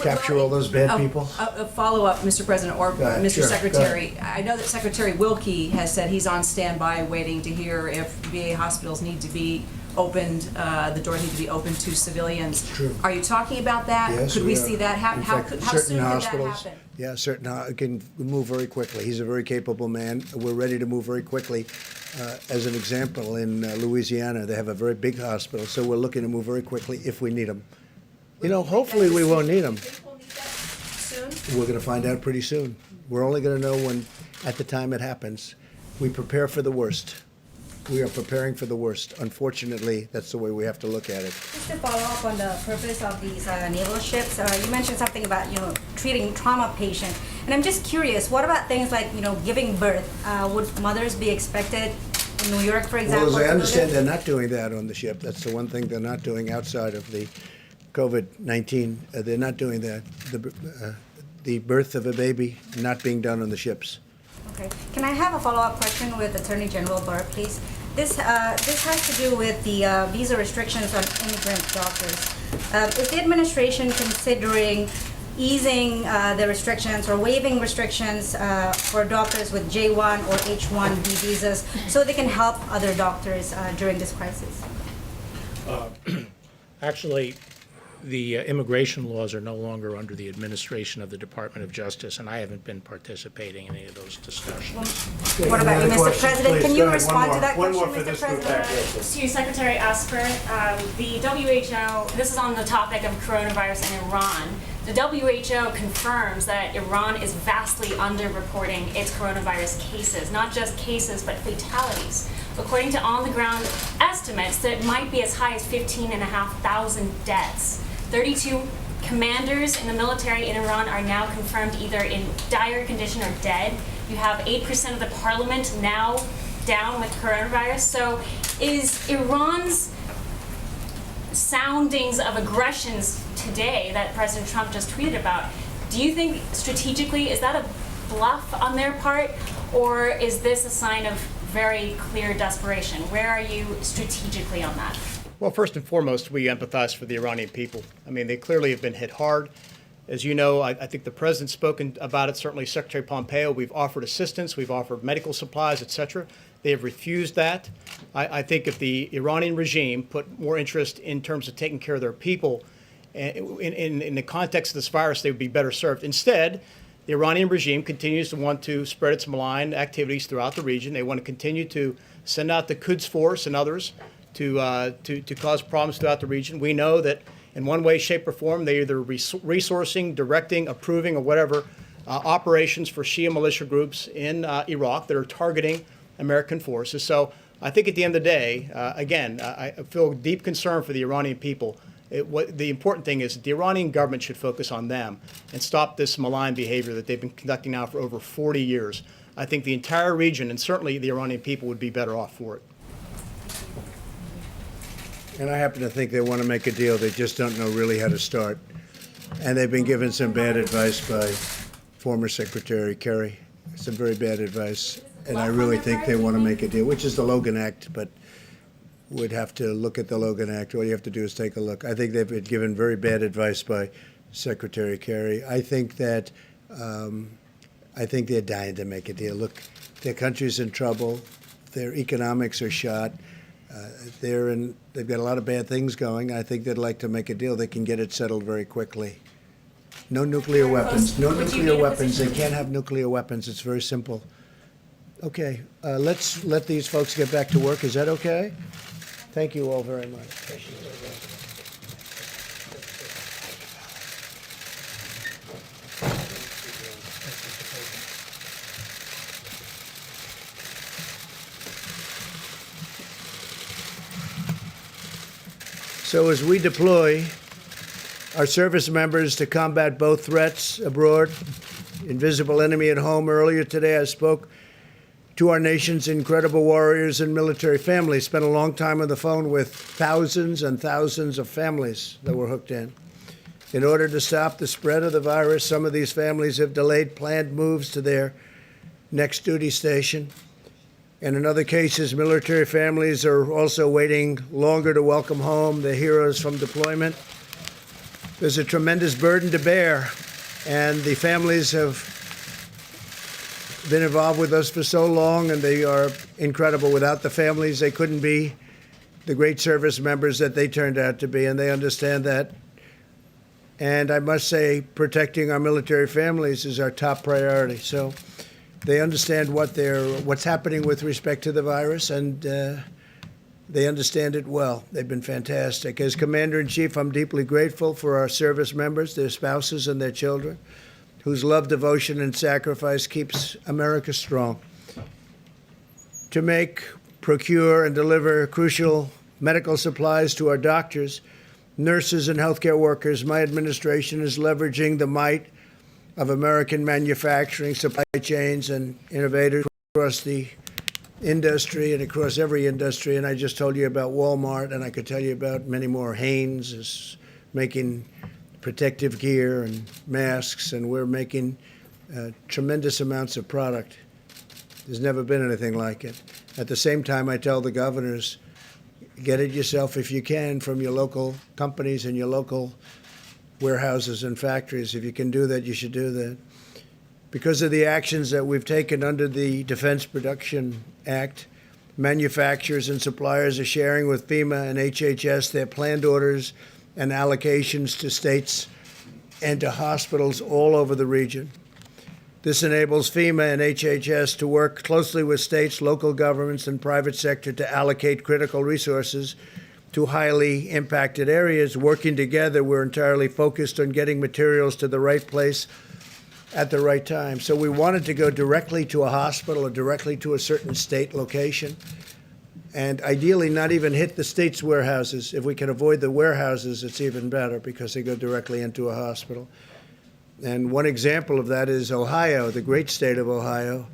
capture all those bad people? A follow-up, Mr. President, or ahead. Mr. Sure, Secretary. I know that Secretary Wilkie has said he's on standby waiting to hear if VA hospitals need to be opened, the doors need to be opened to civilians. True. Are you talking about that? Yes, Could we we are. see that happen? In How fact, soon certain could that hospitals, happen? yeah, it can move very quickly. He's a very capable man. We're ready to move very quickly. As an example, in Louisiana, they have a very big hospital, so we're looking to move very quickly if we need them. Hopefully we won't need them. Soon? We're going to find out pretty soon. We're only going to know when, at the time it happens. We prepare for the worst. We are preparing for the worst. Unfortunately, that's the way we have to look at it. Just to follow up on the purpose of these naval ships, you mentioned something about treating trauma patients, and I'm just curious, what about things like giving birth? Would mothers be expected in New York, for Well, example? as I to do understand, this? they're not doing that on the ship. That's the one thing they're not doing outside of the COVID-19. They're not doing that. The birth of a baby not being done on the ships. Okay. Can I have a follow-up question with Attorney General Barr, please? This has to do with the visa restrictions on immigrant doctors. Is the administration considering easing the restrictions or waiving restrictions for doctors with J1 or H1B visas so they can help other doctors during this crisis? Actually, the immigration laws are no longer under the administration of the Department of Justice, and I haven't been participating in any of those discussions. What about you, Mr. President? Can you respond to that One question, more for Mr. this group President? back here. To Secretary Esper, the WHO, this is on the topic of coronavirus in Iran. The WHO confirms that Iran is vastly underreporting its coronavirus cases, not just cases, but fatalities. According to on-the-ground estimates, that might be as high as 15,500 deaths. 32 commanders in the military in Iran are now confirmed either in dire condition or dead. You have 8% of the parliament now down with coronavirus. So is Iran's soundings of aggressions today that President Trump just tweeted about, do you think strategically, is that a bluff on their part, or is this a sign of very clear desperation? Where are you strategically on that? Well, first and foremost, we empathize for the Iranian people. I mean, they clearly have been hit hard. As you know, I think the president's spoken about it, certainly Secretary Pompeo. We've offered assistance, we've offered medical supplies, et cetera. They have refused that. I think if the Iranian regime put more interest in terms of taking care of their people in the context of this virus, they would be better served. Instead, the Iranian regime continues to want to spread its malign activities throughout the region. They want to continue to send out the Quds Force and others to cause problems throughout the region. We know that in one way, shape, or form, they're either resourcing, directing, approving, or whatever operations for Shia militia groups in Iraq that are targeting American forces. So I think at the end of the day, again, I feel deep concern for the Iranian people. The important thing is that the Iranian government should focus on them and stop this malign behavior that they've been conducting now for over 40 years. I think the entire region, and certainly the Iranian people, would be better off for it. And I happen to think they want to make a deal. They just don't know really how to start. And they've been given some bad advice by former Secretary Kerry, some very bad advice. And I really think they want to make a deal, which is the Logan Act, but would have to look at the Logan Act. All you have to do is take a look. I think they've been given very bad advice by Secretary Kerry. I think that they're dying to make a deal. Look, their country's in trouble. Their economics are shot. They've got a lot of bad things going. I think they'd like to make a deal. They can get it settled very quickly. No nuclear weapons. No nuclear weapons. They can't have nuclear weapons. It's very simple. Okay, let's let these folks get back to work. Is that okay? Thank you all very much. So as we deploy our service members to combat both threats abroad, invisible enemy at home, earlier today I spoke to our nation's incredible warriors and military families. Spent a long time on the phone with thousands and thousands of families that were hooked in. In order to stop the spread of the virus, some of these families have delayed planned moves to their next duty station. And in other cases, military families are also waiting longer to welcome home the heroes from deployment. There's a tremendous burden to bear, and the families have been involved with us for so long, and they are incredible. Without the families, they couldn't be the great service members that they turned out to be, and they understand that. And I must say, protecting our military families is our top priority. So they understand what's happening with respect to the virus, and they understand it well. They've been fantastic. As Commander-in-Chief, I'm deeply grateful for our service members, their spouses, and their children, whose love, devotion, and sacrifice keeps America strong. To make, procure, and deliver crucial medical supplies to our doctors, nurses, and healthcare workers, my administration is leveraging the might of American manufacturing supply chains and innovators across the industry and across every industry. And I just told you about Walmart, and I could tell you about many more. Hanes is making protective gear and masks, and we're making tremendous amounts of product. There's never been anything like it. At the same time, I tell the governors, get it yourself if you can from your local companies and your local warehouses and factories. If you can do that, you should do that. Because of the actions that we've taken under the Defense Production Act, manufacturers and suppliers are sharing with FEMA and HHS their planned orders and allocations to states and to hospitals all over the region. This enables FEMA and HHS to work closely with states, local governments, and private sector to allocate critical resources to highly impacted areas. Working together, we're entirely focused on getting materials to the right place at the right time. So we wanted to go directly to a hospital or directly to a certain state location, and ideally not even hit the state's warehouses. If we can avoid the warehouses, it's even better because they go directly into a hospital. And one example of that is Ohio, the great state of Ohio.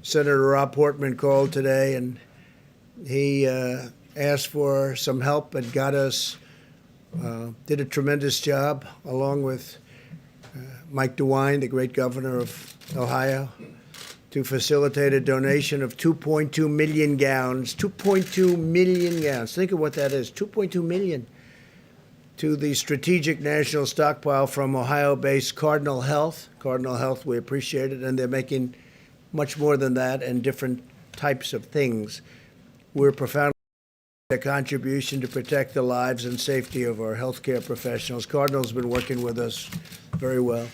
Senator Rob Portman called today, and he asked for some help and got us, did a tremendous job, along with Mike DeWine, the great governor of Ohio, to facilitate a donation of 2.2 million gowns. 2.2 million gowns. Think of what that is, 2.2 million. To the Strategic National Stockpile from Ohio-based Cardinal Health. Cardinal Health, we appreciate it, and they're making much more than that and different types of things. We're profoundly their contribution to protect the lives and safety of our healthcare professionals. Cardinal's been working with us very well.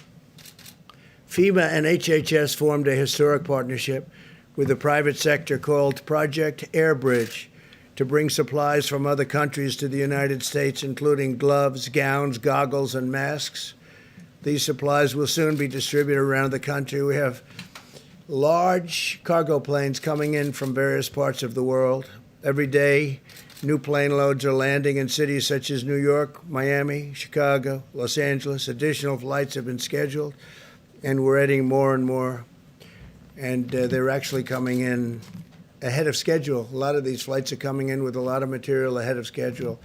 FEMA and HHS formed a historic partnership with the private sector called Project Airbridge to bring supplies from other countries to the United States, including gloves, gowns, goggles, and masks. These supplies will soon be distributed around the country. We have large cargo planes coming in from various parts of the world. Every day, new plane loads are landing in cities such as New York, Miami, Chicago, Los Angeles. Additional flights have been scheduled, and we're adding more and more. And they're actually coming in ahead of schedule. A lot of these flights are coming in with a lot of material ahead of schedule.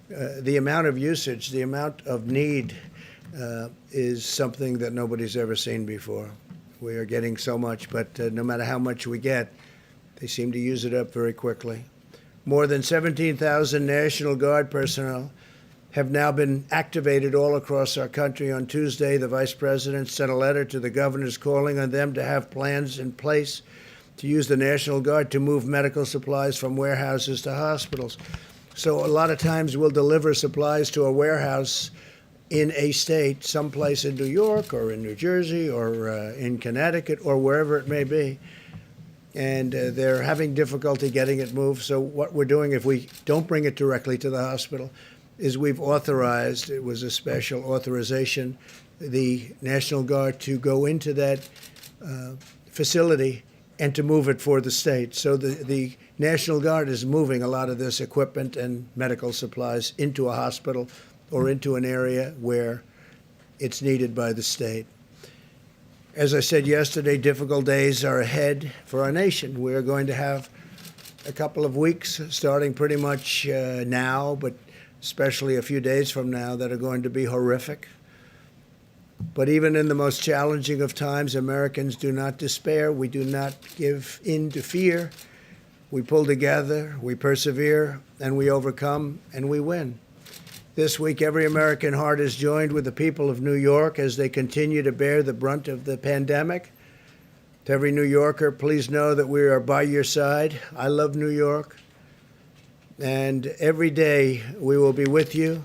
The amount of usage, the amount of need is something that nobody's ever seen before. We are getting so much, but no matter how much we get, they seem to use it up very quickly. More than 17,000 National Guard personnel have now been activated all across our country. On Tuesday, the Vice President sent a letter to the governors calling on them to have plans in place to use the National Guard to move medical supplies from warehouses to hospitals. So a lot of times we'll deliver supplies to a warehouse in a state, someplace in New York or in New Jersey or in Connecticut or wherever it may be. And they're having difficulty getting it moved. So what we're doing, if we don't bring it directly to the hospital, is we've authorized, it was a special authorization, the National Guard to go into that facility and to move it for the state. So the National Guard is moving a lot of this equipment and medical supplies into a hospital or into an area where it's needed by the state. As I said yesterday, difficult days are ahead for our nation. We're going to have a couple of weeks, starting pretty much now, but especially a few days from now, that are going to be horrific. But even in the most challenging of times, Americans do not despair. We do not give in to fear. We pull together, we persevere, and we overcome, and we win. This week, every American heart is joined with the people of New York as they continue to bear the brunt of the pandemic. To every New Yorker, please know that we are by your side. I love New York. And every day we will be with you.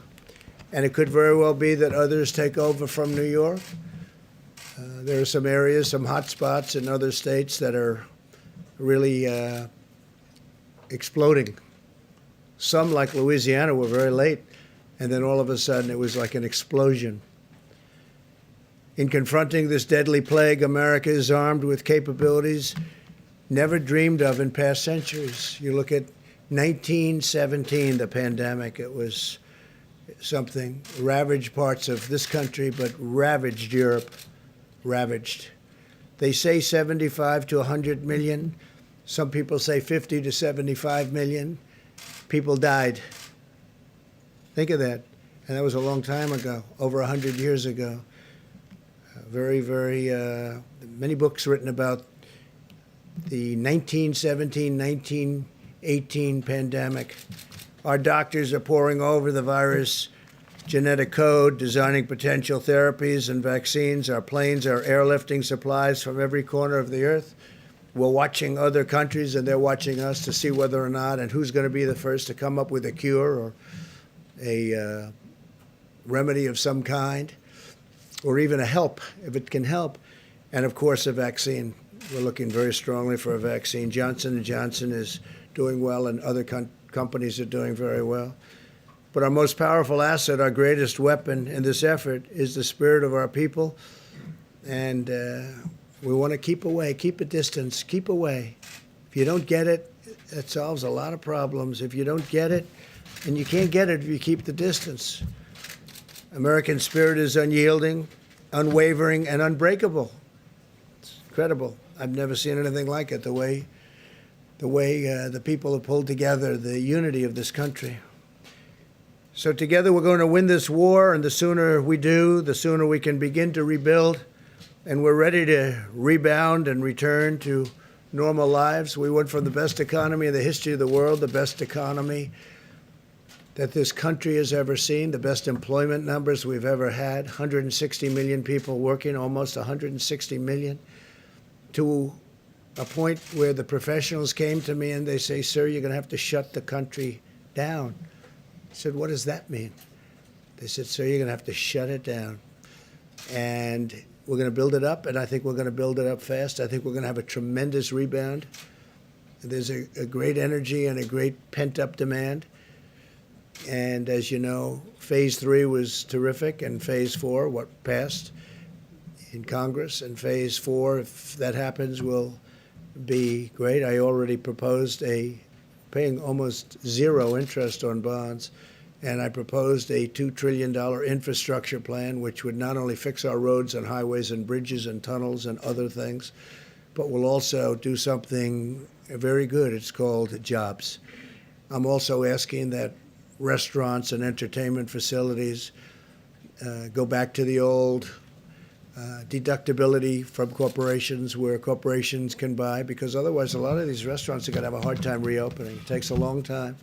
And it could very well be that others take over from New York. There are some areas, some hot spots in other states that are really exploding. Some, like Louisiana, were very late. And then all of a sudden, it was like an explosion. In confronting this deadly plague, America is armed with capabilities never dreamed of in past centuries. You look at 1917, the pandemic, it was something, ravaged parts of this country, but ravaged Europe, ravaged. They say 75 to 100 million. Some people say 50 to 75 million people died. Think of that. And that was a long time ago, over 100 years ago. Many books written about the 1917, 1918 pandemic. Our doctors are poring over the virus genetic code, designing potential therapies and vaccines. Our planes are airlifting supplies from every corner of the earth. We're watching other countries, and they're watching us to see whether or not and who's going to be the first to come up with a cure or a remedy of some kind, or even a help, if it can help. And, of course, a vaccine. We're looking very strongly for a vaccine. Johnson & Johnson is doing well, and other companies are doing very well. But our most powerful asset, our greatest weapon in this effort, is the spirit of our people. And we want to keep away, keep a distance, keep away. If you don't get it, it solves a lot of problems. If you don't get it, and you can't get it if you keep the distance. American spirit is unyielding, unwavering, and unbreakable. It's incredible. I've never seen anything like it, the way the people have pulled together, the unity of this country. So together we're going to win this war, and the sooner we do, the sooner we can begin to rebuild, and we're ready to rebound and return to normal lives. We went from the best economy in the history of the world, the best economy that this country has ever seen, the best employment numbers we've ever had, 160 million people working, almost 160 million, to a point where the professionals came to me and they say, "Sir, you're going to have to shut the country down." I said, "What does that mean?" They said, "Sir, you're going to have to shut it down. And we're going to build it up, and I think we're going to build it up fast. I think we're going to have a tremendous rebound. There's a great energy and a great pent-up demand. And as you know, Phase 3 was terrific, and Phase 4, what passed in Congress, and Phase 4, if that happens, will be great. I already proposed paying almost zero interest on bonds, and I proposed a $2 trillion infrastructure plan, which would not only fix our roads and highways and bridges and tunnels and other things, but will also do something very good. It's called jobs. I'm also asking that restaurants and entertainment facilities go back to the old deductibility from corporations, where corporations can buy, because otherwise a lot of these restaurants are going to have a hard time reopening. It takes a long time,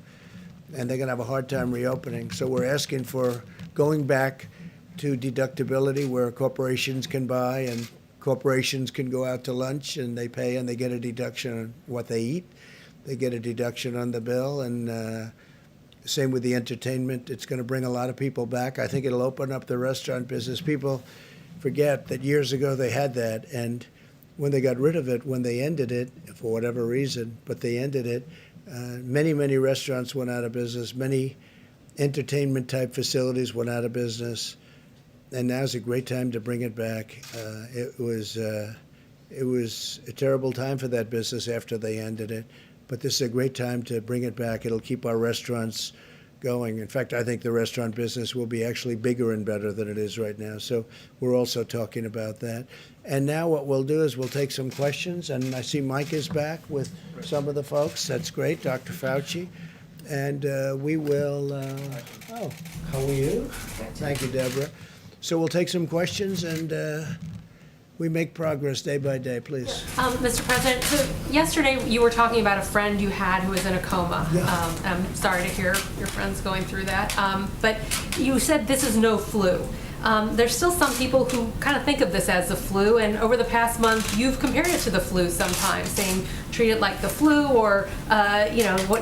and they're going to have a hard time reopening. So we're asking for going back to deductibility, where corporations can buy and corporations can go out to lunch and they pay and they get a deduction on what they eat. They get a deduction on the bill, and same with the entertainment. It's going to bring a lot of people back. I think it'll open up the restaurant business. People forget that years ago they had that, and when they got rid of it, when they ended it, for whatever reason, but they ended it, many, many restaurants went out of business. Many entertainment-type facilities went out of business, and now's a great time to bring it back. It was a terrible time for that business after they ended it, but this is a great time to bring it back. It'll keep our restaurants going. In fact, I think the restaurant business will be actually bigger and better than it is right now. So we're also talking about that. And now what we'll do is we'll take some questions, and I see Mike is back with some of the folks. That's great, Dr. Fauci. And we will, how are you? Thank you, Deborah. So we'll take some questions, and we make progress day by day, please. Mr. President, so yesterday you were talking about a friend you had who was in a coma. Yeah. I'm sorry to hear your friend's going through that. But you said this is no flu. There's still some people who kind of think of this as the flu, and over the past month you've compared it to the flu sometimes, saying treat it like the flu, or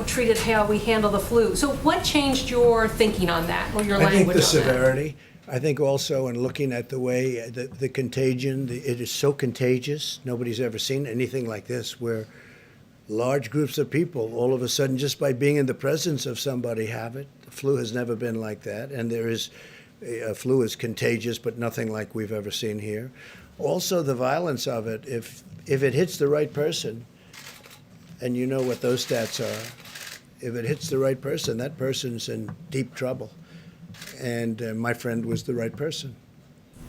treat it how we handle the flu. So what changed your thinking on that, or your language on that? I think the severity. I think also in looking at the way the contagion, it is so contagious. Nobody's ever seen anything like this, where large groups of people all of a sudden, just by being in the presence of somebody, have it. The flu has never been like that, and a flu is contagious, but nothing like we've ever seen here. Also, the violence of it. If it hits the right person, and you know what those stats are, if it hits the right person, that person's in deep trouble. And my friend was the right person.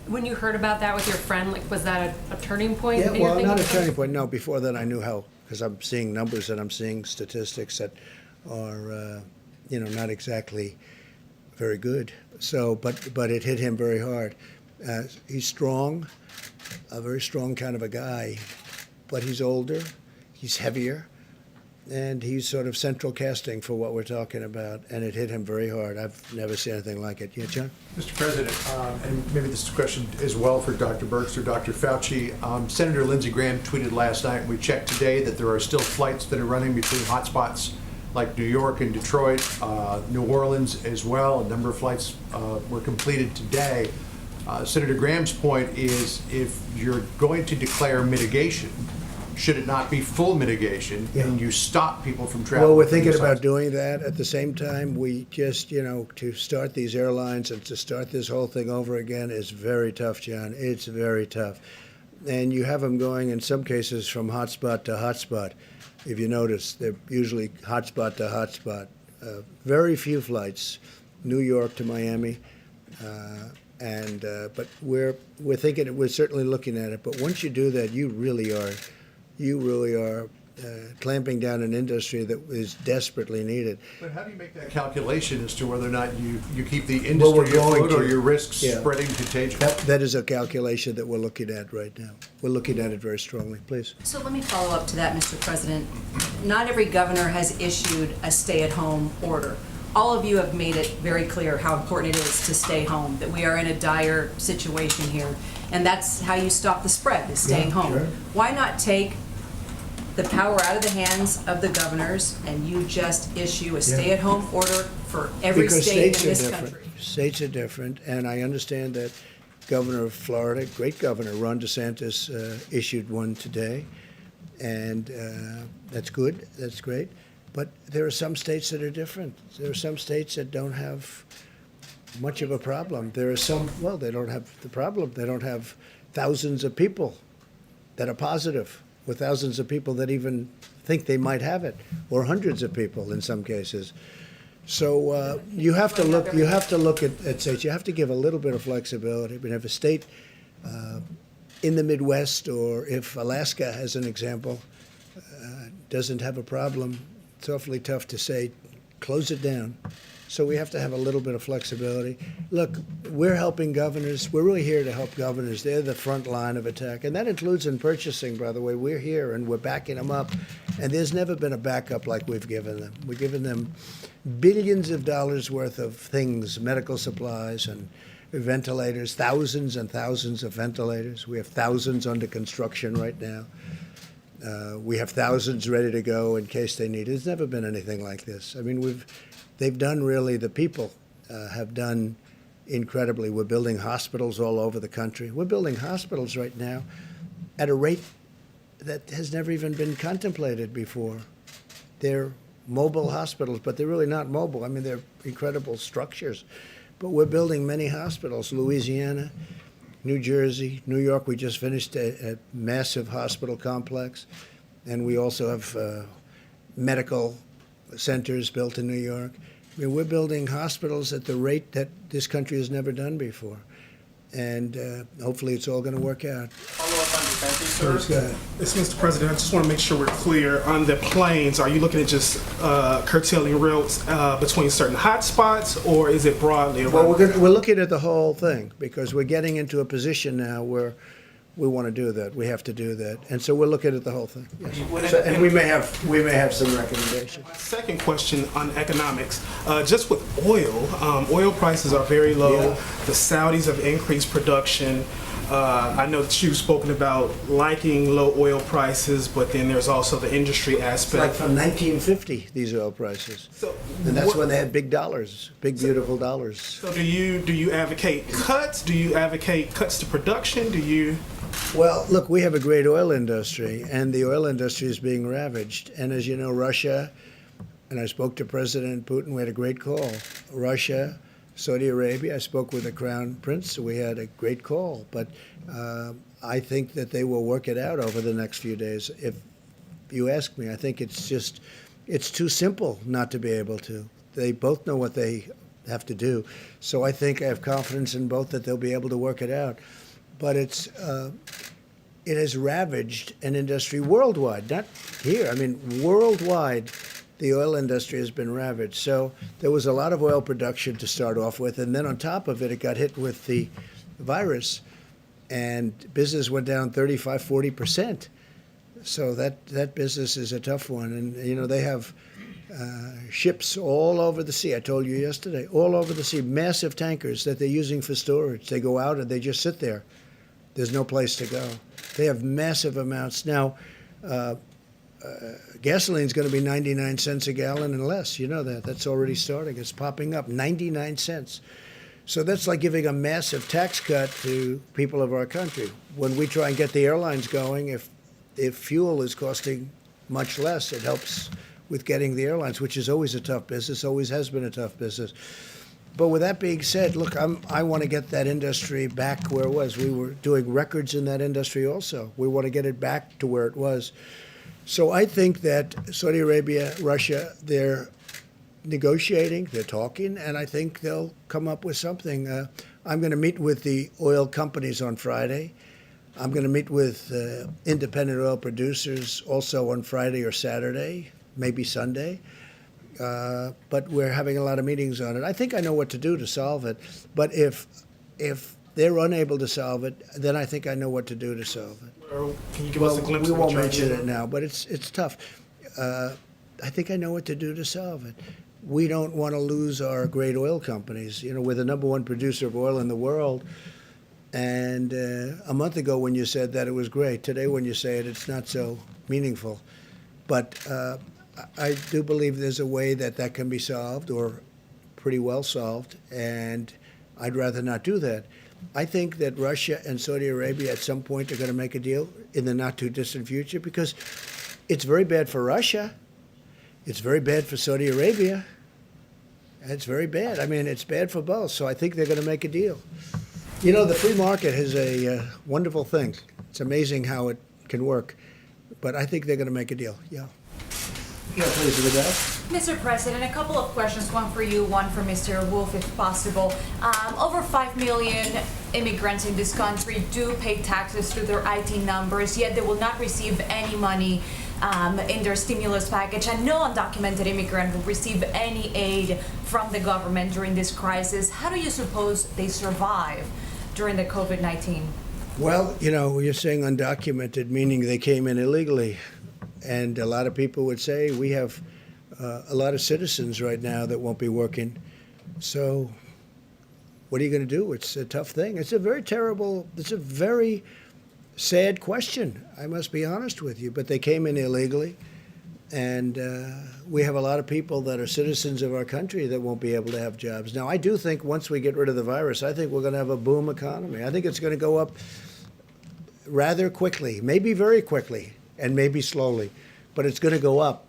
When you heard about that with your friend, was that a turning point? Yeah, well, not a turning point. No, before that I knew how because I'm seeing numbers and I'm seeing statistics that are, not exactly very good. So, but it hit him very hard. He's strong, a very strong kind of a guy, but he's older, he's heavier, and he's sort of central casting for what we're talking about, and it hit him very hard. I've never seen anything like it. Yeah, John? Mr. President, and maybe this is a question as well for Dr. Birx or Dr. Fauci. Senator Lindsey Graham tweeted last night, and we checked today, that there are still flights that are running between hotspots like New York and Detroit, New Orleans as well. A number of flights were completed today. Senator Graham's point is, if you're going to declare mitigation, should it not be full mitigation, and you stop people from traveling? Well, we're thinking about doing that. At the same time, we just, to start these airlines and to start this whole thing over again is very tough, John. It's very tough. And you have them going, in some cases, from hotspot to hotspot. If you notice, they're usually hotspot to hotspot. Very few flights, New York to Miami. But we're thinking, we're certainly looking at it. But once you do that, you really are clamping down an industry that is desperately needed. But how do you make that calculation as to whether or not you keep the industry afloat or your risks spreading contagion? That is a calculation that we're looking at right now. We're looking at it very strongly. Please. So let me follow up to that, Mr. President. Not every governor has issued a stay-at-home order. All of you have made it very clear how important it is to stay home, that we are in a dire situation here. And that's how you stop the spread, is staying home. Sure. Why not take the power out of the hands of the governors and you just issue a stay-at-home order for every state in this country? States are different, and I understand that Governor of Florida, great governor, Ron DeSantis, issued one today, and that's good, that's great. But there are some states that are different. There are some states that don't have much of a problem. There are some, well, they don't have the problem. They don't have thousands of people that are positive, or thousands of people that even think they might have it, or hundreds of people in some cases. So you have to look. You have to look at states. You have to give a little bit of flexibility. But if a state in the Midwest, or if Alaska, as an example, doesn't have a problem, it's awfully tough to say, close it down. So we have to have a little bit of flexibility. Look, we're helping governors. We're really here to help governors. They're the front line of attack. And that includes in purchasing, by the way. We're here and we're backing them up. And there's never been a backup like we've given them. We've given them billions of dollars worth of things, medical supplies and ventilators, thousands and thousands of ventilators. We have thousands under construction right now. We have thousands ready to go in case they need it. There's never been anything like this. I mean, they've done really, the people have done incredibly. We're building hospitals all over the country. We're building hospitals right now at a rate that has never even been contemplated before. They're mobile hospitals, but they're really not mobile. I mean, they're incredible structures. But we're building many hospitals. Louisiana, New Jersey, New York, we just finished a massive hospital complex. And we also have medical centers built in New York. I mean, we're building hospitals at the rate that this country has never done before. And hopefully it's all going to work out. Follow up on defense, sir. Yes, Mr. President, I just want to make sure we're clear. On the planes, are you looking at just curtailing routes between certain hotspots, or is it broadly? Well, we're looking at the whole thing, because we're getting into a position now where we want to do that. We have to do that, and so we're looking at the whole thing. Yes. And we may have some recommendations. Second question on economics. Just with oil prices are very low. Yeah. The Saudis have increased production. I know that you've spoken about liking low oil prices, but then there's also the industry aspect. It's like from 1950, these oil prices. And that's when they had big dollars, big, beautiful dollars. So do you advocate cuts? Do you advocate cuts to production? Do you? Well, look, we have a great oil industry, and the oil industry is being ravaged. And as you know, Russia, and I spoke to President Putin, we had a great call. Russia, Saudi Arabia, I spoke with the Crown Prince, so we had a great call. But I think that they will work it out over the next few days. If you ask me, I think it's too simple not to be able to. They both know what they have to do. So I think I have confidence in both that they'll be able to work it out. But it has ravaged an industry worldwide, not here. I mean, worldwide, the oil industry has been ravaged. So there was a lot of oil production to start off with, and then on top of it, it got hit with the virus, and business went down 35, 40%. So that business is a tough one. And, you know, they have ships all over the sea. I told you yesterday, all over the sea, massive tankers that they're using for storage. They go out and they just sit there. There's no place to go. They have massive amounts. Now, gasoline's going to be 99 cents a gallon and less. You know that. That's already starting. It's popping up, 99 cents. So that's like giving a massive tax cut to people of our country. When we try and get the airlines going, if fuel is costing much less, it helps with getting the airlines, which is always a tough business, always has been a tough business. But with that being said, look, I want to get that industry back where it was. We were doing records in that industry also. We want to get it back to where it was. So I think that Saudi Arabia, Russia, they're negotiating, they're talking, and I think they'll come up with something. I'm going to meet with the oil companies on Friday. I'm going to meet with independent oil producers also on Friday or Saturday, maybe Sunday. But we're having a lot of meetings on it. I think I know what to do to solve it. But if they're unable to solve it, then I think I know what to do to solve it. Or can you give us a glimpse we of what won't you're mention doing? it now, but it's tough. I think I know what to do to solve it. We don't want to lose our great oil companies. You know, we're the #1 producer of oil in the world. And a month ago when you said that, it was great. Today when you say it, it's not so meaningful. But I do believe there's a way that can be solved, or pretty well solved, and I'd rather not do that. I think that Russia and Saudi Arabia at some point are going to make a deal in the not-too-distant future, because it's very bad for Russia. It's very bad for Saudi Arabia. It's very bad. I mean, it's bad for both, so I think they're going to make a deal. You know, the free market is a wonderful thing. It's amazing how it can work, but I think they're going to make a deal, yeah. Yeah, please, with that. Mr. President, a couple of questions, one for you, one for Mr. Wolf, if possible. Over 5 million immigrants in this country do pay taxes through their IT numbers, yet they will not receive any money in their stimulus package, and no undocumented immigrant will receive any aid from the government during this crisis. How do you suppose they survive during the COVID-19? Well, you know, you're saying undocumented, meaning they came in illegally. And a lot of people would say we have a lot of citizens right now that won't be working. So what are you going to do? It's a tough thing. It's a very sad question, I must be honest with you. But they came in illegally. And we have a lot of people that are citizens of our country that won't be able to have jobs. Now, I do think once we get rid of the virus, I think we're going to have a boom economy. I think it's going to go up rather quickly, maybe very quickly, and maybe slowly. But it's going to go up,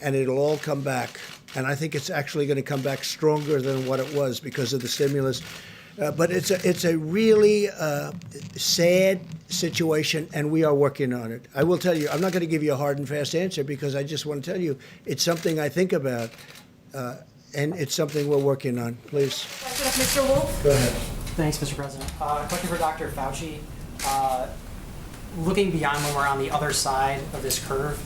and it'll all come back. And I think it's actually going to come back stronger than what it was because of the stimulus. But it's a really sad situation, and we are working on it. I will tell you, I'm not going to give you a hard and fast answer because I just want to tell you it's something I think about, and it's something we're working on. Please. Mr. Wolf? Go ahead. Thanks, Mr. President. Question for Dr. Fauci. Looking beyond when we're on the other side of this curve,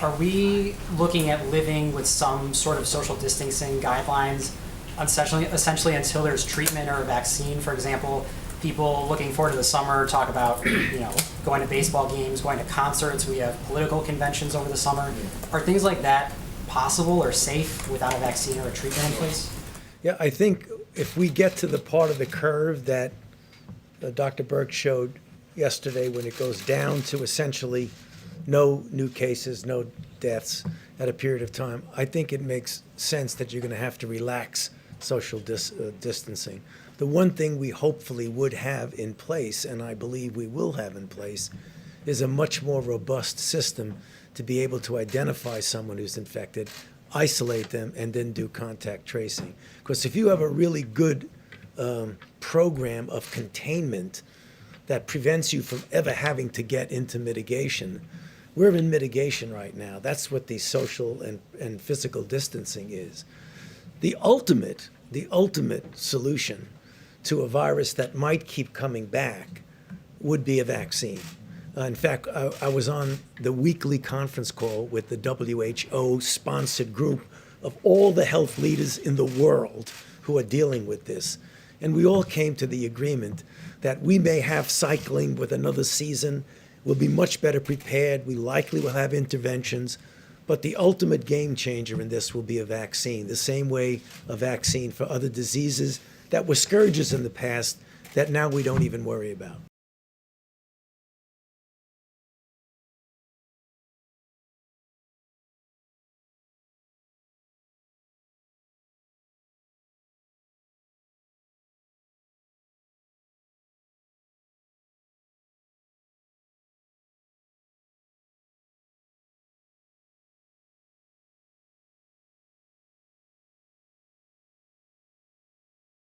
are we looking at living with some sort of social distancing guidelines essentially until there's treatment or a vaccine? For example, people looking forward to the summer talk about, you know, going to baseball games, going to concerts. We have political conventions over the summer. Are things like that possible or safe without a vaccine or a treatment in place? Yeah, I think if we get to the part of the curve that Dr. Burke showed yesterday, when it goes down to essentially no new cases, no deaths at a period of time, I think it makes sense that you're going to have to relax social distancing. The one thing we hopefully would have in place, and I believe we will have in place, is a much more robust system to be able to identify someone who's infected, isolate them, and then do contact tracing. Because if you have a really good program of containment that prevents you from ever having to get into mitigation, we're in mitigation right now. That's what the social and physical distancing is. The ultimate solution to a virus that might keep coming back would be a vaccine. In fact, I was on the weekly conference call with the WHO-sponsored group of all the health leaders in the world who are dealing with this. And we all came to the agreement that we may have cycling with another season. We'll be much better prepared. We likely will have interventions. But the ultimate game changer in this will be a vaccine, the same way a vaccine for other diseases that were scourges in the past that now we don't even worry about.